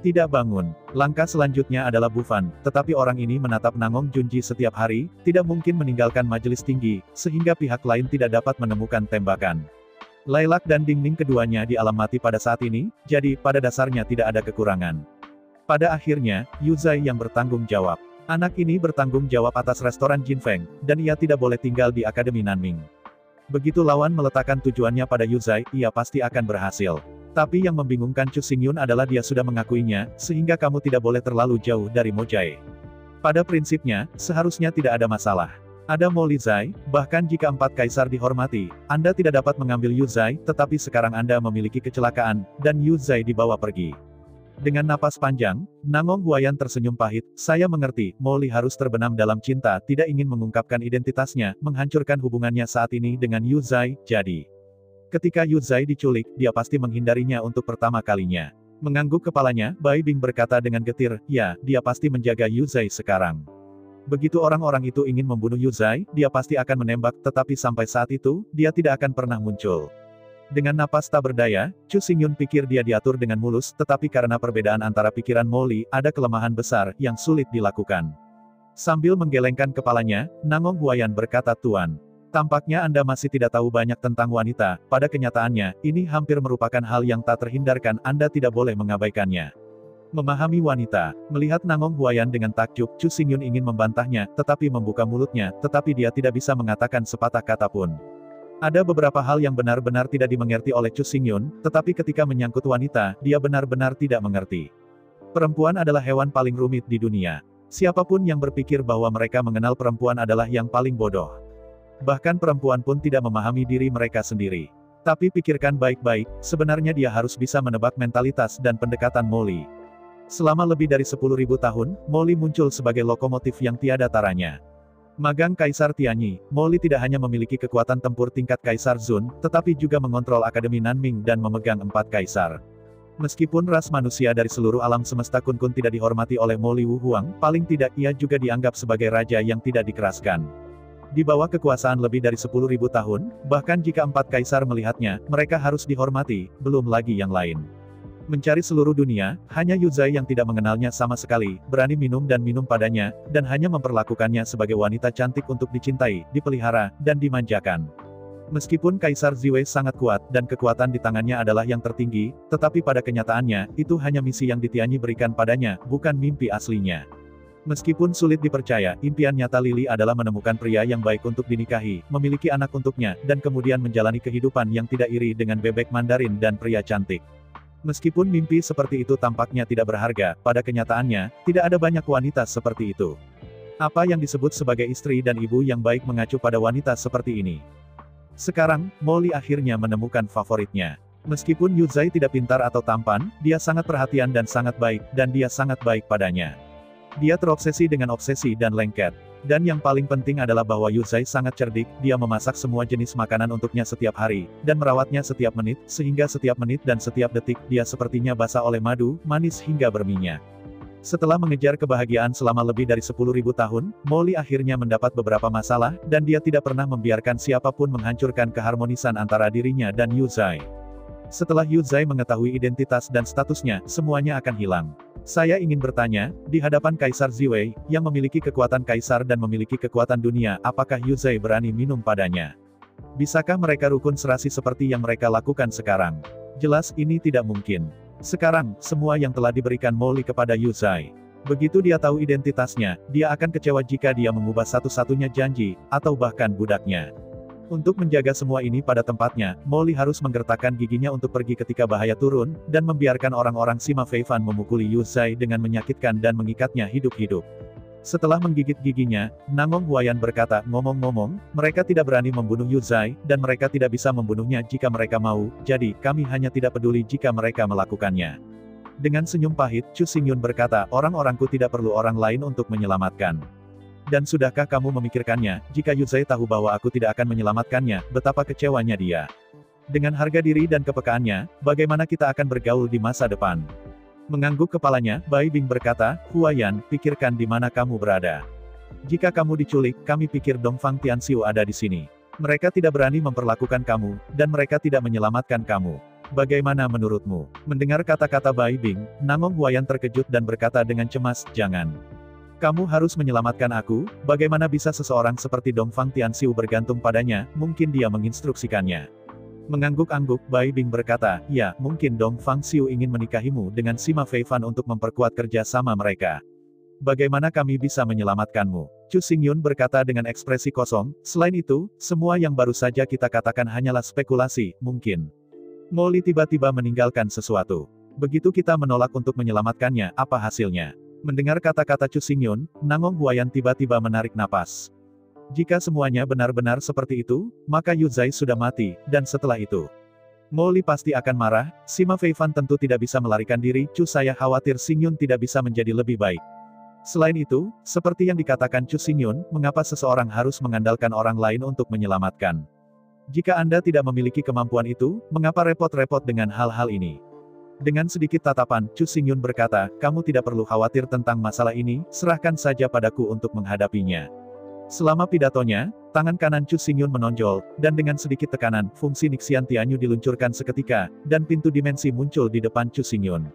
Tidak bangun. Langkah selanjutnya adalah Bufan, tetapi orang ini menatap Nangong Junji setiap hari, tidak mungkin meninggalkan majelis tinggi, sehingga pihak lain tidak dapat menemukan tembakan. Lailak dan Dingning keduanya di alam mati pada saat ini, jadi, pada dasarnya tidak ada kekurangan. Pada akhirnya, Yu Zai yang bertanggung jawab. Anak ini bertanggung jawab atas restoran Jinfeng, dan ia tidak boleh tinggal di Akademi Nanming. Begitu lawan meletakkan tujuannya pada Yu Zai, ia pasti akan berhasil. Tapi yang membingungkan Chu Xingyun adalah dia sudah mengakuinya, sehingga kamu tidak boleh terlalu jauh dari Mo Jae. Pada prinsipnya, seharusnya tidak ada masalah. Ada Mo Li Zai, bahkan jika 4 kaisar dihormati, Anda tidak dapat mengambil Yu Zai, tetapi sekarang Anda memiliki kecelakaan, dan Yu Zai dibawa pergi. Dengan napas panjang, Nangong Huayan tersenyum pahit, saya mengerti, Mo Li harus terbenam dalam cinta, tidak ingin mengungkapkan identitasnya, menghancurkan hubungannya saat ini dengan Yu Zai, jadi. Ketika Yu Zai diculik, dia pasti menghindarinya untuk pertama kalinya. Mengangguk kepalanya, Bai Bing berkata dengan getir, ya, dia pasti menjaga Yu Zai sekarang. Begitu orang-orang itu ingin membunuh Yu Zai, dia pasti akan menembak, tetapi sampai saat itu, dia tidak akan pernah muncul. Dengan napas tak berdaya, Chu Xingyun pikir dia diatur dengan mulus, tetapi karena perbedaan antara pikiran Mo Li, ada kelemahan besar, yang sulit dilakukan. Sambil menggelengkan kepalanya, Nangong Huayan berkata, Tuan. Tampaknya Anda masih tidak tahu banyak tentang wanita, pada kenyataannya, ini hampir merupakan hal yang tak terhindarkan, Anda tidak boleh mengabaikannya. Memahami wanita. Melihat Nangong Huayan dengan takjub, Chu Xingyun ingin membantahnya, tetapi membuka mulutnya, tetapi dia tidak bisa mengatakan sepatah kata pun. Ada beberapa hal yang benar-benar tidak dimengerti oleh Chu Xingyun, tetapi ketika menyangkut wanita, dia benar-benar tidak mengerti. Perempuan adalah hewan paling rumit di dunia. Siapapun yang berpikir bahwa mereka mengenal perempuan adalah yang paling bodoh. Bahkan perempuan pun tidak memahami diri mereka sendiri. Tapi pikirkan baik-baik, sebenarnya dia harus bisa menebak mentalitas dan pendekatan Mo Li. Selama lebih dari 10.000 tahun, Mo Li muncul sebagai lokomotif yang tiada taranya. Magang Kaisar Tianyi, Mo Li tidak hanya memiliki kekuatan tempur tingkat Kaisar Zun, tetapi juga mengontrol Akademi Nanming dan memegang 4 kaisar. Meskipun ras manusia dari seluruh alam semesta Kun-Kun tidak dihormati oleh Mo Li Wu Huang, paling tidak ia juga dianggap sebagai raja yang tidak dikeraskan. Di bawah kekuasaan lebih dari 10.000 tahun, bahkan jika 4 kaisar melihatnya, mereka harus dihormati, belum lagi yang lain. Mencari seluruh dunia, hanya Yu Zai yang tidak mengenalnya sama sekali, berani minum dan minum padanya, dan hanya memperlakukannya sebagai wanita cantik untuk dicintai, dipelihara, dan dimanjakan. Meskipun Kaisar Ziwei sangat kuat, dan kekuatan di tangannya adalah yang tertinggi, tetapi pada kenyataannya, itu hanya misi yang Tianyi berikan padanya, bukan mimpi aslinya. Meskipun sulit dipercaya, impian nyata Lily adalah menemukan pria yang baik untuk dinikahi, memiliki anak untuknya, dan kemudian menjalani kehidupan yang tidak iri dengan bebek Mandarin dan pria cantik. Meskipun mimpi seperti itu tampaknya tidak berharga, pada kenyataannya, tidak ada banyak wanita seperti itu. Apa yang disebut sebagai istri dan ibu yang baik mengacu pada wanita seperti ini. Sekarang, Mo Li akhirnya menemukan favoritnya. Meskipun Yu Zai tidak pintar atau tampan, dia sangat perhatian dan sangat baik, dan dia sangat baik padanya. Dia terobsesi dengan obsesi dan lengket. Dan yang paling penting adalah bahwa Yu Zai sangat cerdik, dia memasak semua jenis makanan untuknya setiap hari, dan merawatnya setiap menit, sehingga setiap menit dan setiap detik, dia sepertinya basah oleh madu, manis hingga berminyak. Setelah mengejar kebahagiaan selama lebih dari 10.000 tahun, Molly akhirnya mendapat beberapa masalah, dan dia tidak pernah membiarkan siapapun menghancurkan keharmonisan antara dirinya dan Yuzai. Setelah Yuzai mengetahui identitas dan statusnya, semuanya akan hilang. Saya ingin bertanya, di hadapan Kaisar Ziwei, yang memiliki kekuatan kaisar dan memiliki kekuatan dunia, apakah Yuzai berani minum padanya? Bisakah mereka rukun serasi seperti yang mereka lakukan sekarang? Jelas ini tidak mungkin. Sekarang, semua yang telah diberikan Molly kepada Yuzai. Begitu dia tahu identitasnya, dia akan kecewa jika dia mengubah satu-satunya janji, atau bahkan budaknya. Untuk menjaga semua ini pada tempatnya, Molly harus menggertakkan giginya untuk pergi ketika bahaya turun, dan membiarkan orang-orang Sima Feifan memukuli Yuzai dengan menyakitkan dan mengikatnya hidup-hidup. Setelah menggigit giginya, Nangong Huayan berkata, ngomong-ngomong, mereka tidak berani membunuh Yuzai, dan mereka tidak bisa membunuhnya jika mereka mau, jadi, kami hanya tidak peduli jika mereka melakukannya. Dengan senyum pahit, Chu Xingyun berkata, orang-orangku tidak perlu orang lain untuk menyelamatkan. Dan sudahkah kamu memikirkannya, jika Yuzai tahu bahwa aku tidak akan menyelamatkannya, betapa kecewanya dia. Dengan harga diri dan kepekaannya, bagaimana kita akan bergaul di masa depan? Mengangguk kepalanya, Bai Bing berkata, Huayan, pikirkan di mana kamu berada. Jika kamu diculik, kami pikir Dongfang Tianxiu ada di sini. Mereka tidak berani memperlakukan kamu, dan mereka tidak menyelamatkan kamu. Bagaimana menurutmu? Mendengar kata-kata Bai Bing, Nangong Huayan terkejut dan berkata dengan cemas, jangan. Kamu harus menyelamatkan aku, bagaimana bisa seseorang seperti Dongfang Tianxiu bergantung padanya, mungkin dia menginstruksikannya. Mengangguk-angguk, Bai Bing berkata, ya, mungkin Dongfang Xiu ingin menikahimu dengan Sima Feifan untuk memperkuat kerja sama mereka. Bagaimana kami bisa menyelamatkanmu? Chu Xingyun berkata dengan ekspresi kosong, selain itu, semua yang baru saja kita katakan hanyalah spekulasi, mungkin. Molly tiba-tiba meninggalkan sesuatu. Begitu kita menolak untuk menyelamatkannya, apa hasilnya? Mendengar kata-kata Chu Xingyun, Nangong Huayan tiba-tiba menarik napas. Jika semuanya benar-benar seperti itu, maka Yuzai sudah mati, dan setelah itu, Molly pasti akan marah, Sima Feifan tentu tidak bisa melarikan diri, saya khawatir Xingyun tidak bisa menjadi lebih baik. Selain itu, seperti yang dikatakan Chu Xingyun, mengapa seseorang harus mengandalkan orang lain untuk menyelamatkan? Jika Anda tidak memiliki kemampuan itu, mengapa repot-repot dengan hal-hal ini? Dengan sedikit tatapan, Chu Xingyun berkata, kamu tidak perlu khawatir tentang masalah ini, serahkan saja padaku untuk menghadapinya. Selama pidatonya, tangan kanan Chu Xingyun menonjol, dan dengan sedikit tekanan, fungsi Nixian Tianyu diluncurkan seketika, dan pintu dimensi muncul di depan Chu Xingyun.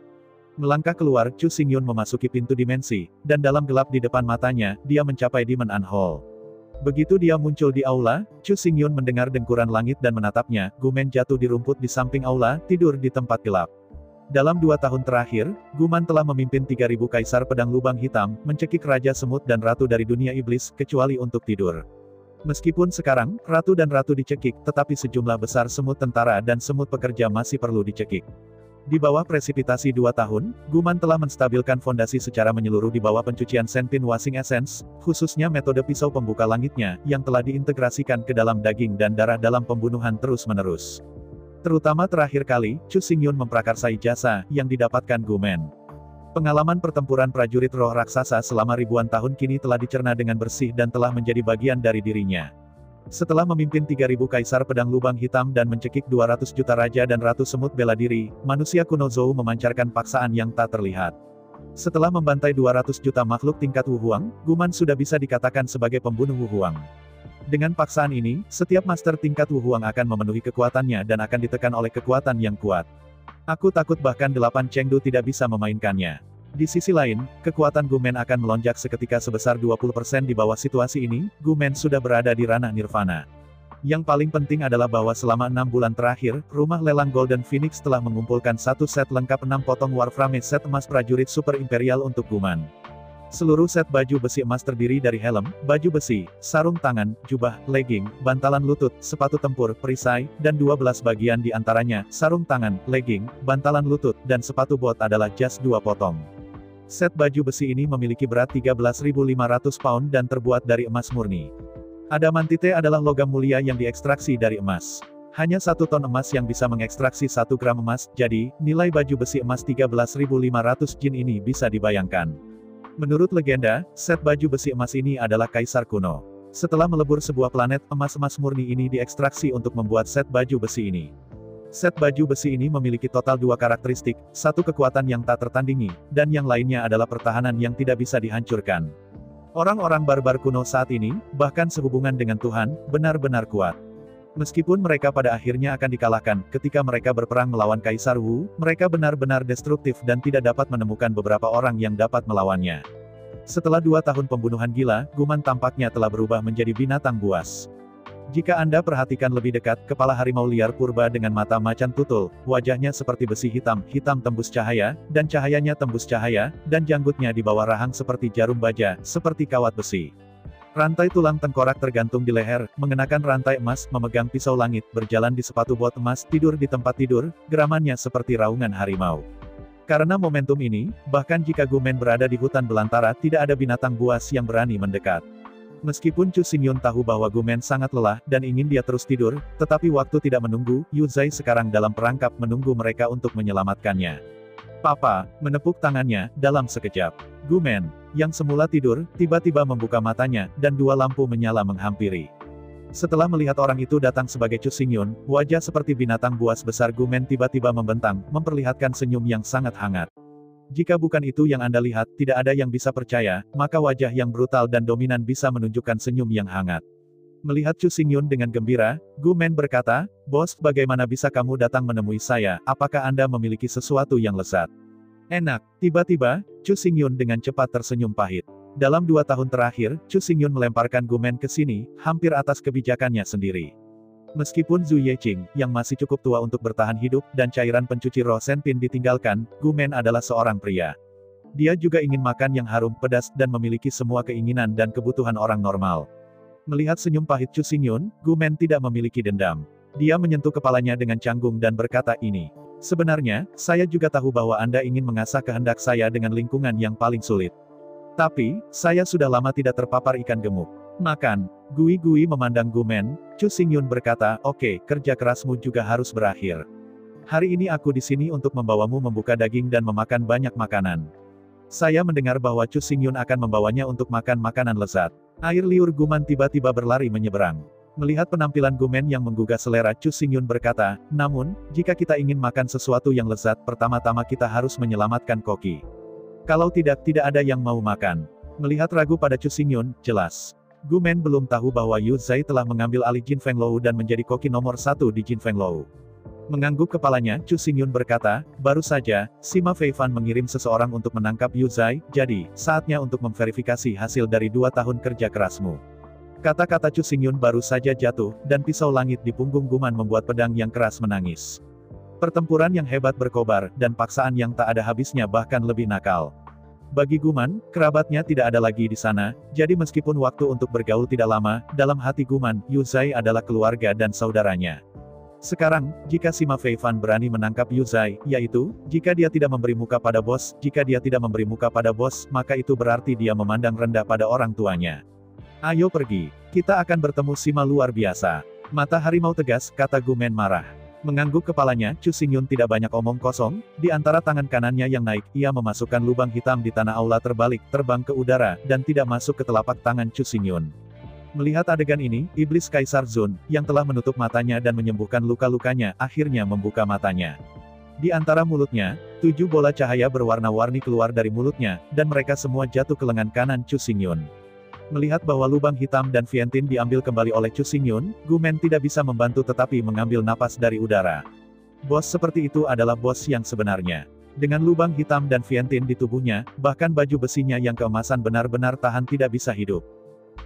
Melangkah keluar, Chu Xingyun memasuki pintu dimensi, dan dalam gelap di depan matanya, dia mencapai Demon An Hall. Begitu dia muncul di aula, Chu Xingyun mendengar dengkuran langit dan menatapnya, Gumen jatuh di rumput di samping aula, tidur di tempat gelap. Dalam 2 tahun terakhir, Guman telah memimpin 3.000 kaisar pedang lubang hitam, mencekik Raja Semut dan Ratu dari dunia iblis, kecuali untuk tidur. Meskipun sekarang, Ratu dan Ratu dicekik, tetapi sejumlah besar semut tentara dan semut pekerja masih perlu dicekik. Di bawah presipitasi 2 tahun, Guman telah menstabilkan fondasi secara menyeluruh di bawah pencucian Senpin Washing Essence, khususnya metode pisau pembuka langitnya, yang telah diintegrasikan ke dalam daging dan darah dalam pembunuhan terus-menerus. Terutama terakhir kali, Chu Xingyun memprakarsai jasa yang didapatkan Gumen. Pengalaman pertempuran prajurit roh raksasa selama ribuan tahun kini telah dicerna dengan bersih dan telah menjadi bagian dari dirinya. Setelah memimpin 3.000 kaisar pedang lubang hitam dan mencekik 200 juta raja dan ratu semut bela diri, manusia kuno Zhou memancarkan paksaan yang tak terlihat. Setelah membantai 200 juta makhluk tingkat Wuhuang, Guman sudah bisa dikatakan sebagai pembunuh Wuhuang. Dengan paksaan ini, setiap master tingkat Wuhuang akan memenuhi kekuatannya dan akan ditekan oleh kekuatan yang kuat. Aku takut bahkan 8 Chengdu tidak bisa memainkannya. Di sisi lain, kekuatan Gumen akan melonjak seketika sebesar 20% di bawah situasi ini, Gumen sudah berada di ranah nirvana. Yang paling penting adalah bahwa selama 6 bulan terakhir, rumah lelang Golden Phoenix telah mengumpulkan satu set lengkap 6 potong Warframe set emas prajurit super imperial untuk Guman. Seluruh set baju besi emas terdiri dari helm, baju besi, sarung tangan, jubah, legging, bantalan lutut, sepatu tempur, perisai, dan 12 bagian di antaranya, sarung tangan, legging, bantalan lutut, dan sepatu bot adalah jas 2 potong. Set baju besi ini memiliki berat 13.500 pound dan terbuat dari emas murni. Adamantite adalah logam mulia yang diekstraksi dari emas. Hanya 1 ton emas yang bisa mengekstraksi 1 gram emas, jadi, nilai baju besi emas 13.500 jin ini bisa dibayangkan. Menurut legenda, set baju besi emas ini adalah kaisar kuno. Setelah melebur sebuah planet, emas-emas murni ini diekstraksi untuk membuat set baju besi ini. Set baju besi ini memiliki total dua karakteristik, satu kekuatan yang tak tertandingi, dan yang lainnya adalah pertahanan yang tidak bisa dihancurkan. Orang-orang barbar kuno saat ini, bahkan sehubungan dengan Tuhan, benar-benar kuat. Meskipun mereka pada akhirnya akan dikalahkan, ketika mereka berperang melawan Kaisar Wu, mereka benar-benar destruktif dan tidak dapat menemukan beberapa orang yang dapat melawannya. Setelah 2 tahun pembunuhan gila, Guman tampaknya telah berubah menjadi binatang buas. Jika Anda perhatikan lebih dekat, kepala harimau liar purba dengan mata macan tutul, wajahnya seperti besi hitam, hitam tembus cahaya, dan cahayanya tembus cahaya, dan janggutnya di bawah rahang seperti jarum baja, seperti kawat besi. Rantai tulang tengkorak tergantung di leher, mengenakan rantai emas, memegang pisau langit, berjalan di sepatu bot emas, tidur di tempat tidur, geramannya seperti raungan harimau. Karena momentum ini, bahkan jika Gumen berada di hutan belantara, tidak ada binatang buas yang berani mendekat. Meskipun Chu Xingyun tahu bahwa Gumen sangat lelah, dan ingin dia terus tidur, tetapi waktu tidak menunggu, Yu Zai sekarang dalam perangkap menunggu mereka untuk menyelamatkannya. Papa, menepuk tangannya, dalam sekejap. Gumen, yang semula tidur, tiba-tiba membuka matanya, dan 2 lampu menyala menghampiri. Setelah melihat orang itu datang sebagai Chu Xingyun, wajah seperti binatang buas besar Gumen tiba-tiba membentang, memperlihatkan senyum yang sangat hangat. Jika bukan itu yang Anda lihat, tidak ada yang bisa percaya, maka wajah yang brutal dan dominan bisa menunjukkan senyum yang hangat. Melihat Chu Xingyun dengan gembira, Gumen berkata, "Bos, bagaimana bisa kamu datang menemui saya, apakah Anda memiliki sesuatu yang lezat?" Enak. Tiba-tiba, Chu Xingyun dengan cepat tersenyum pahit. Dalam 2 tahun terakhir, Chu Xingyun melemparkan Gumen ke sini, hampir atas kebijakannya sendiri. Meskipun Zhu Yeqing, yang masih cukup tua untuk bertahan hidup, dan cairan pencuci roh Senpin ditinggalkan, Gumen adalah seorang pria. Dia juga ingin makan yang harum, pedas, dan memiliki semua keinginan dan kebutuhan orang normal. Melihat senyum pahit Chu Xingyun, Gumen tidak memiliki dendam. Dia menyentuh kepalanya dengan canggung dan berkata, "Ini. Sebenarnya, saya juga tahu bahwa Anda ingin mengasah kehendak saya dengan lingkungan yang paling sulit. Tapi, saya sudah lama tidak terpapar ikan gemuk. Makan." Gui-gui memandang Gumen, Chu Xingyun berkata, "Oke, kerja kerasmu juga harus berakhir. Hari ini aku di sini untuk membawamu membuka daging dan memakan banyak makanan." Saya mendengar bahwa Chu Xingyun akan membawanya untuk makan makanan lezat. Air liur Guman tiba-tiba berlari menyeberang. Melihat penampilan Gumen yang menggugah selera, Chu Xingyun berkata, "Namun, jika kita ingin makan sesuatu yang lezat, pertama-tama kita harus menyelamatkan koki. Kalau tidak, tidak ada yang mau makan." Melihat ragu pada Chu Xingyun, jelas Gumen belum tahu bahwa Yu Zai telah mengambil alih Jin Fenglou dan menjadi koki nomor 1 di Jin Fenglou. Mengangguk kepalanya, Chu Xingyun berkata, "Baru saja, Sima Feifan mengirim seseorang untuk menangkap Yu Zai, jadi, saatnya untuk memverifikasi hasil dari 2 tahun kerja kerasmu." Kata-kata Chu Xingyun baru saja jatuh, dan pisau langit di punggung Guman membuat pedang yang keras menangis. Pertempuran yang hebat berkobar, dan paksaan yang tak ada habisnya bahkan lebih nakal. Bagi Guman, kerabatnya tidak ada lagi di sana, jadi meskipun waktu untuk bergaul tidak lama, dalam hati Guman, Yu Zai adalah keluarga dan saudaranya. Sekarang, jika Sima Feifan berani menangkap Yu Zai, yaitu, jika dia tidak memberi muka pada bos, jika dia tidak memberi muka pada bos, maka itu berarti dia memandang rendah pada orang tuanya. "Ayo pergi. Kita akan bertemu Sima luar biasa." Mata harimau tegas, kata Gumen marah. Mengangguk kepalanya, Chu Xingyun tidak banyak omong kosong, di antara tangan kanannya yang naik, ia memasukkan lubang hitam di tanah aula terbalik, terbang ke udara, dan tidak masuk ke telapak tangan Chu Xingyun. Melihat adegan ini, iblis Kaisar Zun, yang telah menutup matanya dan menyembuhkan luka-lukanya, akhirnya membuka matanya. Di antara mulutnya, 7 bola cahaya berwarna-warni keluar dari mulutnya, dan mereka semua jatuh ke lengan kanan Chu Xingyun. Melihat bahwa lubang hitam dan Vientin diambil kembali oleh Chu Xingyun, Gumen tidak bisa membantu tetapi mengambil napas dari udara. Bos seperti itu adalah bos yang sebenarnya. Dengan lubang hitam dan Vientin di tubuhnya, bahkan baju besinya yang keemasan benar-benar tahan tidak bisa hidup.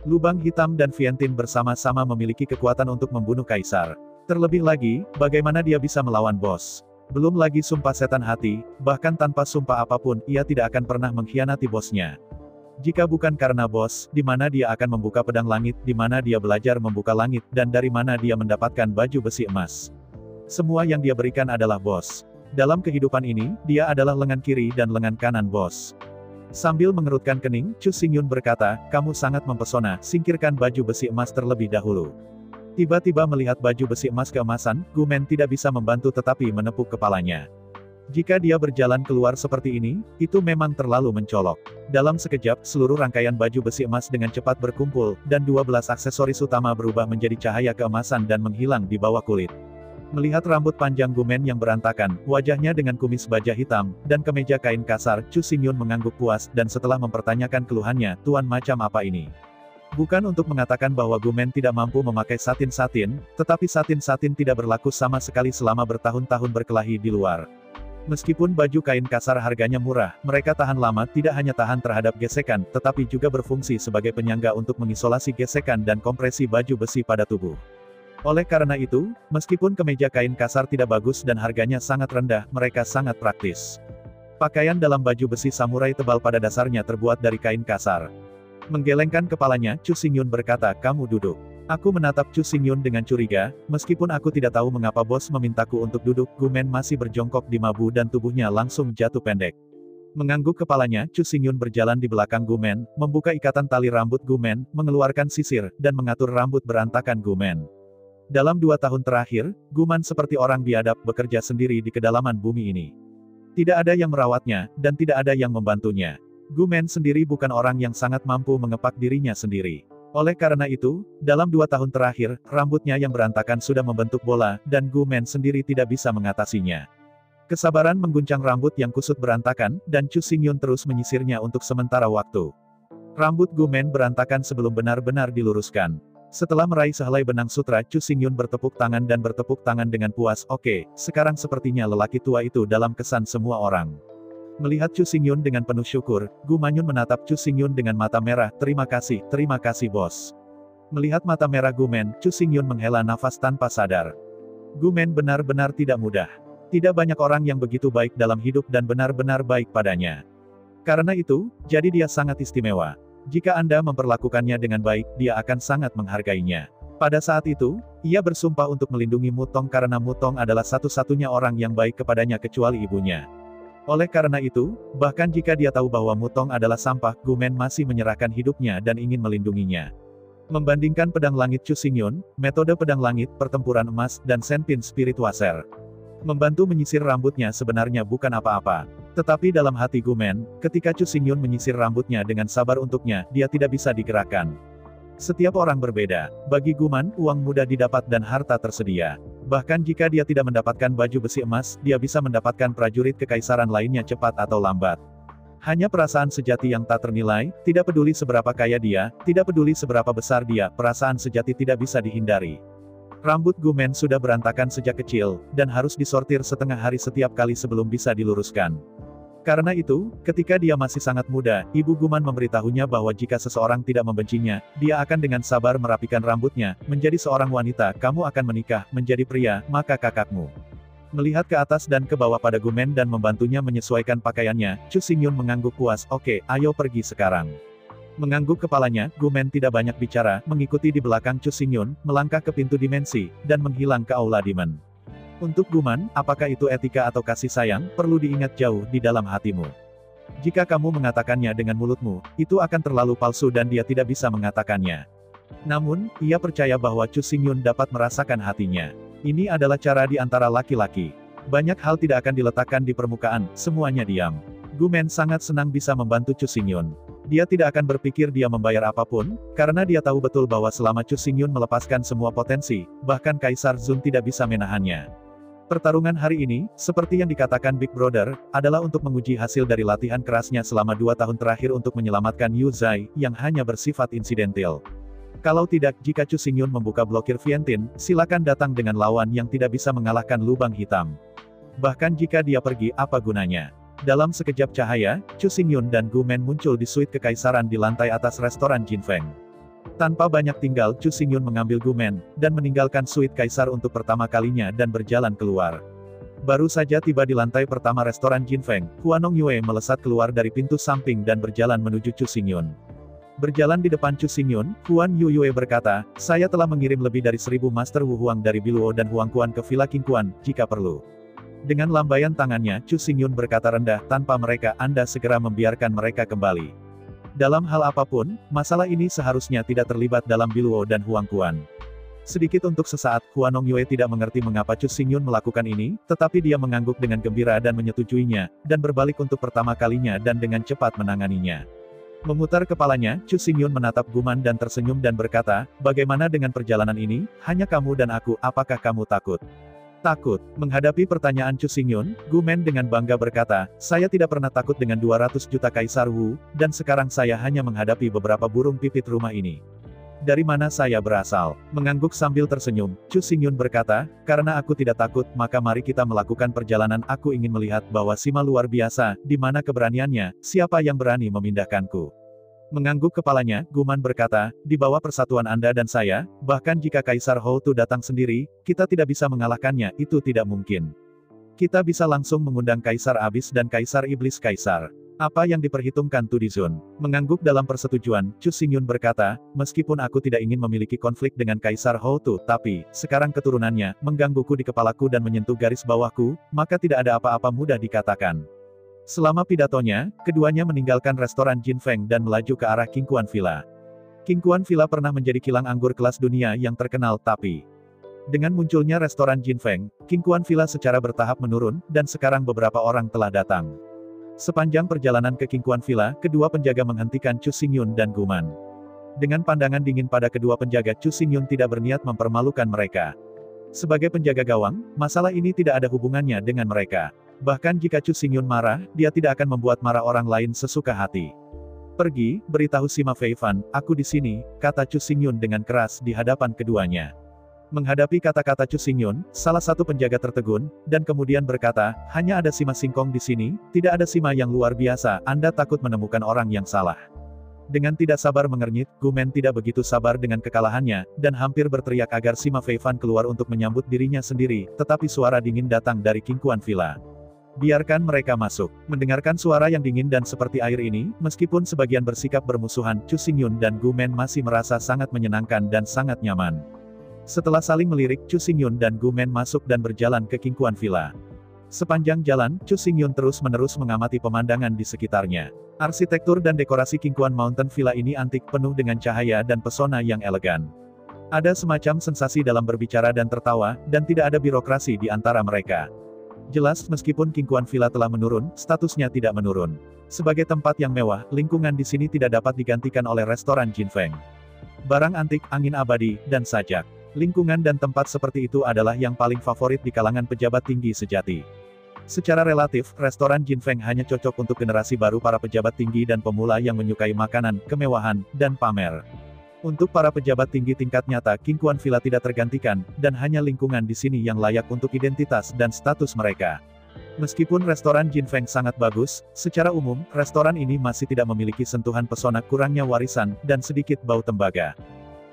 Lubang hitam dan Vientin bersama-sama memiliki kekuatan untuk membunuh Kaisar. Terlebih lagi, bagaimana dia bisa melawan bos? Belum lagi sumpah setan hati, bahkan tanpa sumpah apapun, ia tidak akan pernah mengkhianati bosnya. Jika bukan karena bos, di mana dia akan membuka pedang langit, di mana dia belajar membuka langit, dan dari mana dia mendapatkan baju besi emas. Semua yang dia berikan adalah bos. Dalam kehidupan ini, dia adalah lengan kiri dan lengan kanan bos. Sambil mengerutkan kening, Chu Xingyun berkata, "Kamu sangat mempesona, singkirkan baju besi emas terlebih dahulu." Tiba-tiba melihat baju besi emas keemasan, Gumen tidak bisa membantu tetapi menepuk kepalanya. Jika dia berjalan keluar seperti ini, itu memang terlalu mencolok. Dalam sekejap, seluruh rangkaian baju besi emas dengan cepat berkumpul, dan 12 aksesoris utama berubah menjadi cahaya keemasan dan menghilang di bawah kulit. Melihat rambut panjang Gumen yang berantakan, wajahnya dengan kumis baja hitam, dan kemeja kain kasar, Chu Xingyun mengangguk puas, dan setelah mempertanyakan keluhannya, "Tuan, macam apa ini?" Bukan untuk mengatakan bahwa Gumen tidak mampu memakai satin-satin, tetapi satin-satin tidak berlaku sama sekali selama bertahun-tahun berkelahi di luar. Meskipun baju kain kasar harganya murah, mereka tahan lama, tidak hanya tahan terhadap gesekan, tetapi juga berfungsi sebagai penyangga untuk mengisolasi gesekan dan kompresi baju besi pada tubuh. Oleh karena itu, meskipun kemeja kain kasar tidak bagus dan harganya sangat rendah, mereka sangat praktis. Pakaian dalam baju besi samurai tebal pada dasarnya terbuat dari kain kasar. Menggelengkan kepalanya, Chu Xingyun berkata, "Kamu duduk." Aku menatap Chu Xingyun dengan curiga, meskipun aku tidak tahu mengapa bos memintaku untuk duduk, Gumen masih berjongkok di mabu dan tubuhnya langsung jatuh pendek. Mengangguk kepalanya, Chu Xingyun berjalan di belakang Gumen, membuka ikatan tali rambut Gumen, mengeluarkan sisir, dan mengatur rambut berantakan Gumen. Dalam 2 tahun terakhir, Guman seperti orang biadab bekerja sendiri di kedalaman bumi ini. Tidak ada yang merawatnya, dan tidak ada yang membantunya. Gumen sendiri bukan orang yang sangat mampu mengepak dirinya sendiri. Oleh karena itu, dalam 2 tahun terakhir, rambutnya yang berantakan sudah membentuk bola, dan Gumen sendiri tidak bisa mengatasinya. Kesabaran mengguncang rambut yang kusut berantakan, dan Chu Xingyun terus menyisirnya untuk sementara waktu. Rambut Gumen berantakan sebelum benar-benar diluruskan. Setelah meraih sehelai benang sutra, Chu Xingyun bertepuk tangan dan bertepuk tangan dengan puas. "Oke, sekarang sepertinya lelaki tua itu dalam kesan semua orang." Melihat Chu Xingyun dengan penuh syukur, Gu Manyun menatap Chu Xingyun dengan mata merah. Terima kasih bos." Melihat mata merah Gumen, Chu Xingyun menghela nafas tanpa sadar. Gumen benar-benar tidak mudah. Tidak banyak orang yang begitu baik dalam hidup dan benar-benar baik padanya. Karena itu, jadi dia sangat istimewa. Jika Anda memperlakukannya dengan baik, dia akan sangat menghargainya. Pada saat itu, ia bersumpah untuk melindungi Mutong karena Mutong adalah satu-satunya orang yang baik kepadanya kecuali ibunya. Oleh karena itu, bahkan jika dia tahu bahwa Mutong adalah sampah, Gumen masih menyerahkan hidupnya dan ingin melindunginya. Membandingkan pedang langit Chu Xingyun, metode pedang langit, pertempuran emas, dan senpin spirit waser. Membantu menyisir rambutnya sebenarnya bukan apa-apa. Tetapi dalam hati Gumen, ketika Chu Xingyun menyisir rambutnya dengan sabar untuknya, dia tidak bisa digerakkan. Setiap orang berbeda. Bagi Guman, uang mudah didapat dan harta tersedia. Bahkan jika dia tidak mendapatkan baju besi emas, dia bisa mendapatkan prajurit kekaisaran lainnya cepat atau lambat. Hanya perasaan sejati yang tak ternilai, tidak peduli seberapa kaya dia, tidak peduli seberapa besar dia, perasaan sejati tidak bisa dihindari. Rambut Gumen sudah berantakan sejak kecil, dan harus disortir setengah hari setiap kali sebelum bisa diluruskan. Karena itu, ketika dia masih sangat muda, Ibu Guman memberitahunya bahwa jika seseorang tidak membencinya, dia akan dengan sabar merapikan rambutnya, menjadi seorang wanita, kamu akan menikah, menjadi pria, maka kakakmu. Melihat ke atas dan ke bawah pada Gumen dan membantunya menyesuaikan pakaiannya, Chu Xingyun mengangguk puas, "Oke, ayo pergi sekarang." Mengangguk kepalanya, Gumen tidak banyak bicara, mengikuti di belakang Chu Xingyun, melangkah ke pintu dimensi, dan menghilang ke aula Dimen. Untuk Guman, apakah itu etika atau kasih sayang, perlu diingat jauh di dalam hatimu. Jika kamu mengatakannya dengan mulutmu, itu akan terlalu palsu dan dia tidak bisa mengatakannya. Namun, ia percaya bahwa Chu Xingyun dapat merasakan hatinya. Ini adalah cara di antara laki-laki. Banyak hal tidak akan diletakkan di permukaan, semuanya diam. Gumen sangat senang bisa membantu Chu Xingyun. Dia tidak akan berpikir dia membayar apapun, karena dia tahu betul bahwa selama Chu Xingyun melepaskan semua potensi, bahkan Kaisar Zun tidak bisa menahannya. Pertarungan hari ini, seperti yang dikatakan Big Brother, adalah untuk menguji hasil dari latihan kerasnya selama 2 tahun terakhir untuk menyelamatkan Yu Zai, yang hanya bersifat insidental. Kalau tidak, jika Chu Xingyun membuka blokir Vientiane, silakan datang dengan lawan yang tidak bisa mengalahkan lubang hitam. Bahkan jika dia pergi, apa gunanya? Dalam sekejap cahaya, Chu Xingyun dan Gumen muncul di suite kekaisaran di lantai atas restoran Jinfeng. Tanpa banyak tinggal, Chu Xingyun mengambil Gumen, dan meninggalkan suite kaisar untuk pertama kalinya dan berjalan keluar. Baru saja tiba di lantai pertama restoran Jinfeng, Huanong Yue melesat keluar dari pintu samping dan berjalan menuju Chu Xingyun. Berjalan di depan Chu Xingyun, Huan Yue berkata, "Saya telah mengirim lebih dari 1000 Master Wu Huang dari Biluo dan Huang Kuan ke Villa King Kuan, jika perlu." Dengan lambaian tangannya, Chu Xingyun berkata rendah, "Tanpa mereka, Anda segera membiarkan mereka kembali." Dalam hal apapun, masalah ini seharusnya tidak terlibat dalam Biluo dan Huang Kuan. Sedikit untuk sesaat, Huanong Yue tidak mengerti mengapa Chu Xingyun melakukan ini, tetapi dia mengangguk dengan gembira dan menyetujuinya, dan berbalik untuk pertama kalinya dan dengan cepat menanganinya. Memutar kepalanya, Chu Xingyun menatap Guman dan tersenyum dan berkata, "Bagaimana dengan perjalanan ini? Hanya kamu dan aku, apakah kamu takut?" Takut. Menghadapi pertanyaan Chu Xingyun, Gu Men dengan bangga berkata, saya tidak pernah takut dengan 200 juta Kaisar Wu, dan sekarang saya hanya menghadapi beberapa burung pipit rumah ini. Dari mana saya berasal? Mengangguk sambil tersenyum, Chu Xingyun berkata, karena aku tidak takut, maka mari kita melakukan perjalanan. Aku ingin melihat bahwa Sima luar biasa, di mana keberaniannya, siapa yang berani memindahkanku. Mengangguk kepalanya, Guman berkata, di bawah persatuan Anda dan saya, bahkan jika Kaisar Hou Tu datang sendiri, kita tidak bisa mengalahkannya, itu tidak mungkin. Kita bisa langsung mengundang Kaisar Abis dan Kaisar Iblis Kaisar. Apa yang diperhitungkan Tu Dizun? Mengangguk dalam persetujuan, Chu Xingyun berkata, meskipun aku tidak ingin memiliki konflik dengan Kaisar Hou Tu, tapi, sekarang keturunannya, menggangguku di kepalaku dan menyentuh garis bawahku, maka tidak ada apa-apa mudah dikatakan. Selama pidatonya, keduanya meninggalkan restoran Jin Feng dan melaju ke arah Qingquan Villa. Qingquan Villa pernah menjadi kilang anggur kelas dunia yang terkenal, tapi dengan munculnya restoran Jin Feng, Qingquan Villa secara bertahap menurun, dan sekarang beberapa orang telah datang. Sepanjang perjalanan ke Qingquan Villa, kedua penjaga menghentikan Chu Xingyun dan Guman. Dengan pandangan dingin pada kedua penjaga, Chu Xingyun tidak berniat mempermalukan mereka. Sebagai penjaga gawang, masalah ini tidak ada hubungannya dengan mereka. Bahkan jika Chu Xingyun marah, dia tidak akan membuat marah orang lain sesuka hati. Pergi, beritahu Sima Feifan, aku di sini, kata Chu Xingyun dengan keras di hadapan keduanya. Menghadapi kata-kata Chu Xingyun, salah satu penjaga tertegun, dan kemudian berkata, hanya ada Sima Singkong di sini, tidak ada Sima yang luar biasa, Anda takut menemukan orang yang salah. Dengan tidak sabar mengernyit, Gu Men tidak begitu sabar dengan kekalahannya, dan hampir berteriak agar Sima Feifan keluar untuk menyambut dirinya sendiri, tetapi suara dingin datang dari Qingquan Villa. Biarkan mereka masuk. Mendengarkan suara yang dingin dan seperti air ini, meskipun sebagian bersikap bermusuhan, Chu Xingyun dan Gu Men masih merasa sangat menyenangkan dan sangat nyaman. Setelah saling melirik, Chu Xingyun dan Gu Men masuk dan berjalan ke Qingquan Villa. Sepanjang jalan, Chu Xingyun terus-menerus mengamati pemandangan di sekitarnya. Arsitektur dan dekorasi Qingquan Mountain Villa ini antik, penuh dengan cahaya dan pesona yang elegan. Ada semacam sensasi dalam berbicara dan tertawa, dan tidak ada birokrasi di antara mereka. Jelas, meskipun Qingquan Villa telah menurun, statusnya tidak menurun. Sebagai tempat yang mewah, lingkungan di sini tidak dapat digantikan oleh restoran Jin Feng. Barang antik, angin abadi, dan sajak. Lingkungan dan tempat seperti itu adalah yang paling favorit di kalangan pejabat tinggi sejati. Secara relatif, restoran Jin Feng hanya cocok untuk generasi baru para pejabat tinggi dan pemula yang menyukai makanan, kemewahan, dan pamer. Untuk para pejabat tinggi tingkat nyata, Qingquan Villa tidak tergantikan, dan hanya lingkungan di sini yang layak untuk identitas dan status mereka. Meskipun restoran Jin Feng sangat bagus, secara umum, restoran ini masih tidak memiliki sentuhan pesona, kurangnya warisan, dan sedikit bau tembaga.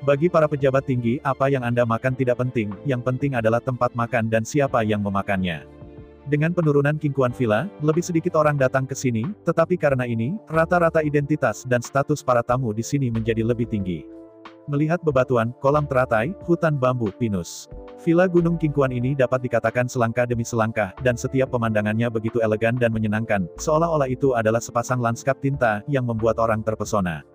Bagi para pejabat tinggi, apa yang Anda makan tidak penting, yang penting adalah tempat makan dan siapa yang memakannya. Dengan penurunan Qingquan Villa, lebih sedikit orang datang ke sini, tetapi karena ini, rata-rata identitas dan status para tamu di sini menjadi lebih tinggi. Melihat bebatuan, kolam teratai, hutan bambu, pinus. Villa Gunung Qingquan ini dapat dikatakan selangkah demi selangkah, dan setiap pemandangannya begitu elegan dan menyenangkan, seolah-olah itu adalah sepasang lanskap tinta, yang membuat orang terpesona.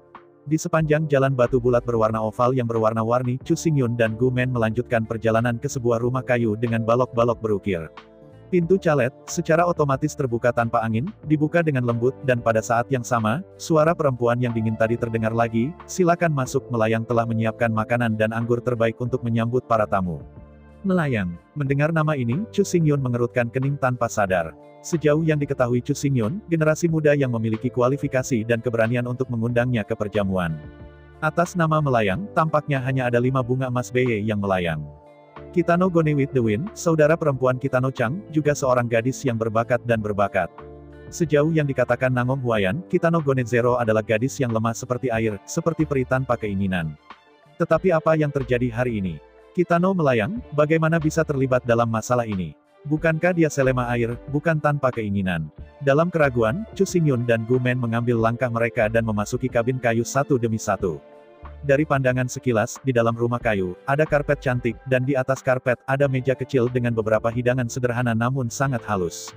Di sepanjang jalan batu bulat berwarna oval yang berwarna-warni, Chu Xingyun dan Gu Men melanjutkan perjalanan ke sebuah rumah kayu dengan balok-balok berukir. Pintu calet, secara otomatis terbuka tanpa angin, dibuka dengan lembut, dan pada saat yang sama, suara perempuan yang dingin tadi terdengar lagi, silakan masuk, melayang telah menyiapkan makanan dan anggur terbaik untuk menyambut para tamu. Melayang. Mendengar nama ini, Chu Xingyun mengerutkan kening tanpa sadar. Sejauh yang diketahui Chu Xingyun, generasi muda yang memiliki kualifikasi dan keberanian untuk mengundangnya ke perjamuan. Atas nama melayang, tampaknya hanya ada 5 bunga emas Beye yang melayang. Kitano Gone with the Wind, saudara perempuan Kitano Chang, juga seorang gadis yang berbakat dan berbakat. Sejauh yang dikatakan Nangong Huayan, Kitano Gone Zero adalah gadis yang lemah seperti air, seperti peri tanpa keinginan. Tetapi apa yang terjadi hari ini? Kitano melayang, bagaimana bisa terlibat dalam masalah ini? Bukankah dia selema air, bukan tanpa keinginan? Dalam keraguan, Chu Xingyun dan Gu Men mengambil langkah mereka dan memasuki kabin kayu satu demi satu. Dari pandangan sekilas, di dalam rumah kayu, ada karpet cantik, dan di atas karpet, ada meja kecil dengan beberapa hidangan sederhana namun sangat halus.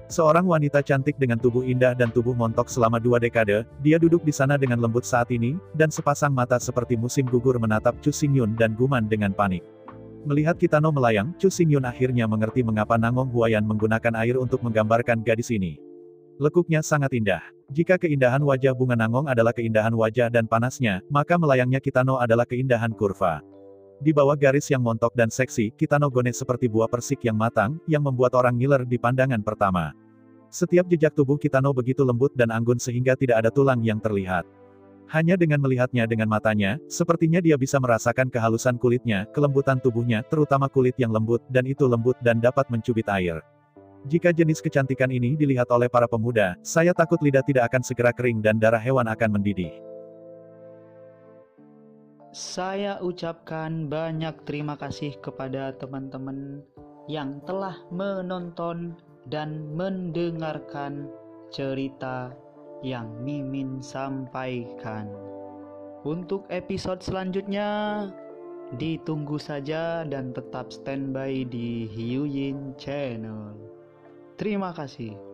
Seorang wanita cantik dengan tubuh indah dan tubuh montok selama 2 dekade, dia duduk di sana dengan lembut saat ini, dan sepasang mata seperti musim gugur menatap Chu Xingyun dan Gu Men dengan panik. Melihat Kitano melayang, Chu Xingyun akhirnya mengerti mengapa Nangong Huayan menggunakan air untuk menggambarkan gadis ini. Lekuknya sangat indah. Jika keindahan wajah bunga Nangong adalah keindahan wajah dan panasnya, maka melayangnya Kitano adalah keindahan kurva. Di bawah garis yang montok dan seksi, Kitano Gone seperti buah persik yang matang, yang membuat orang ngiler di pandangan pertama. Setiap jejak tubuh Kitano begitu lembut dan anggun sehingga tidak ada tulang yang terlihat. Hanya dengan melihatnya dengan matanya, sepertinya dia bisa merasakan kehalusan kulitnya, kelembutan tubuhnya, terutama kulit yang lembut, dan itu lembut dan dapat mencubit air. Jika jenis kecantikan ini dilihat oleh para pemuda, saya takut lidah tidak akan segera kering dan darah hewan akan mendidih. Saya ucapkan banyak terima kasih kepada teman-teman yang telah menonton dan mendengarkan cerita yang Mimin sampaikan. Untuk episode selanjutnya, ditunggu saja dan tetap standby di Hiu Yin Channel. Terima kasih.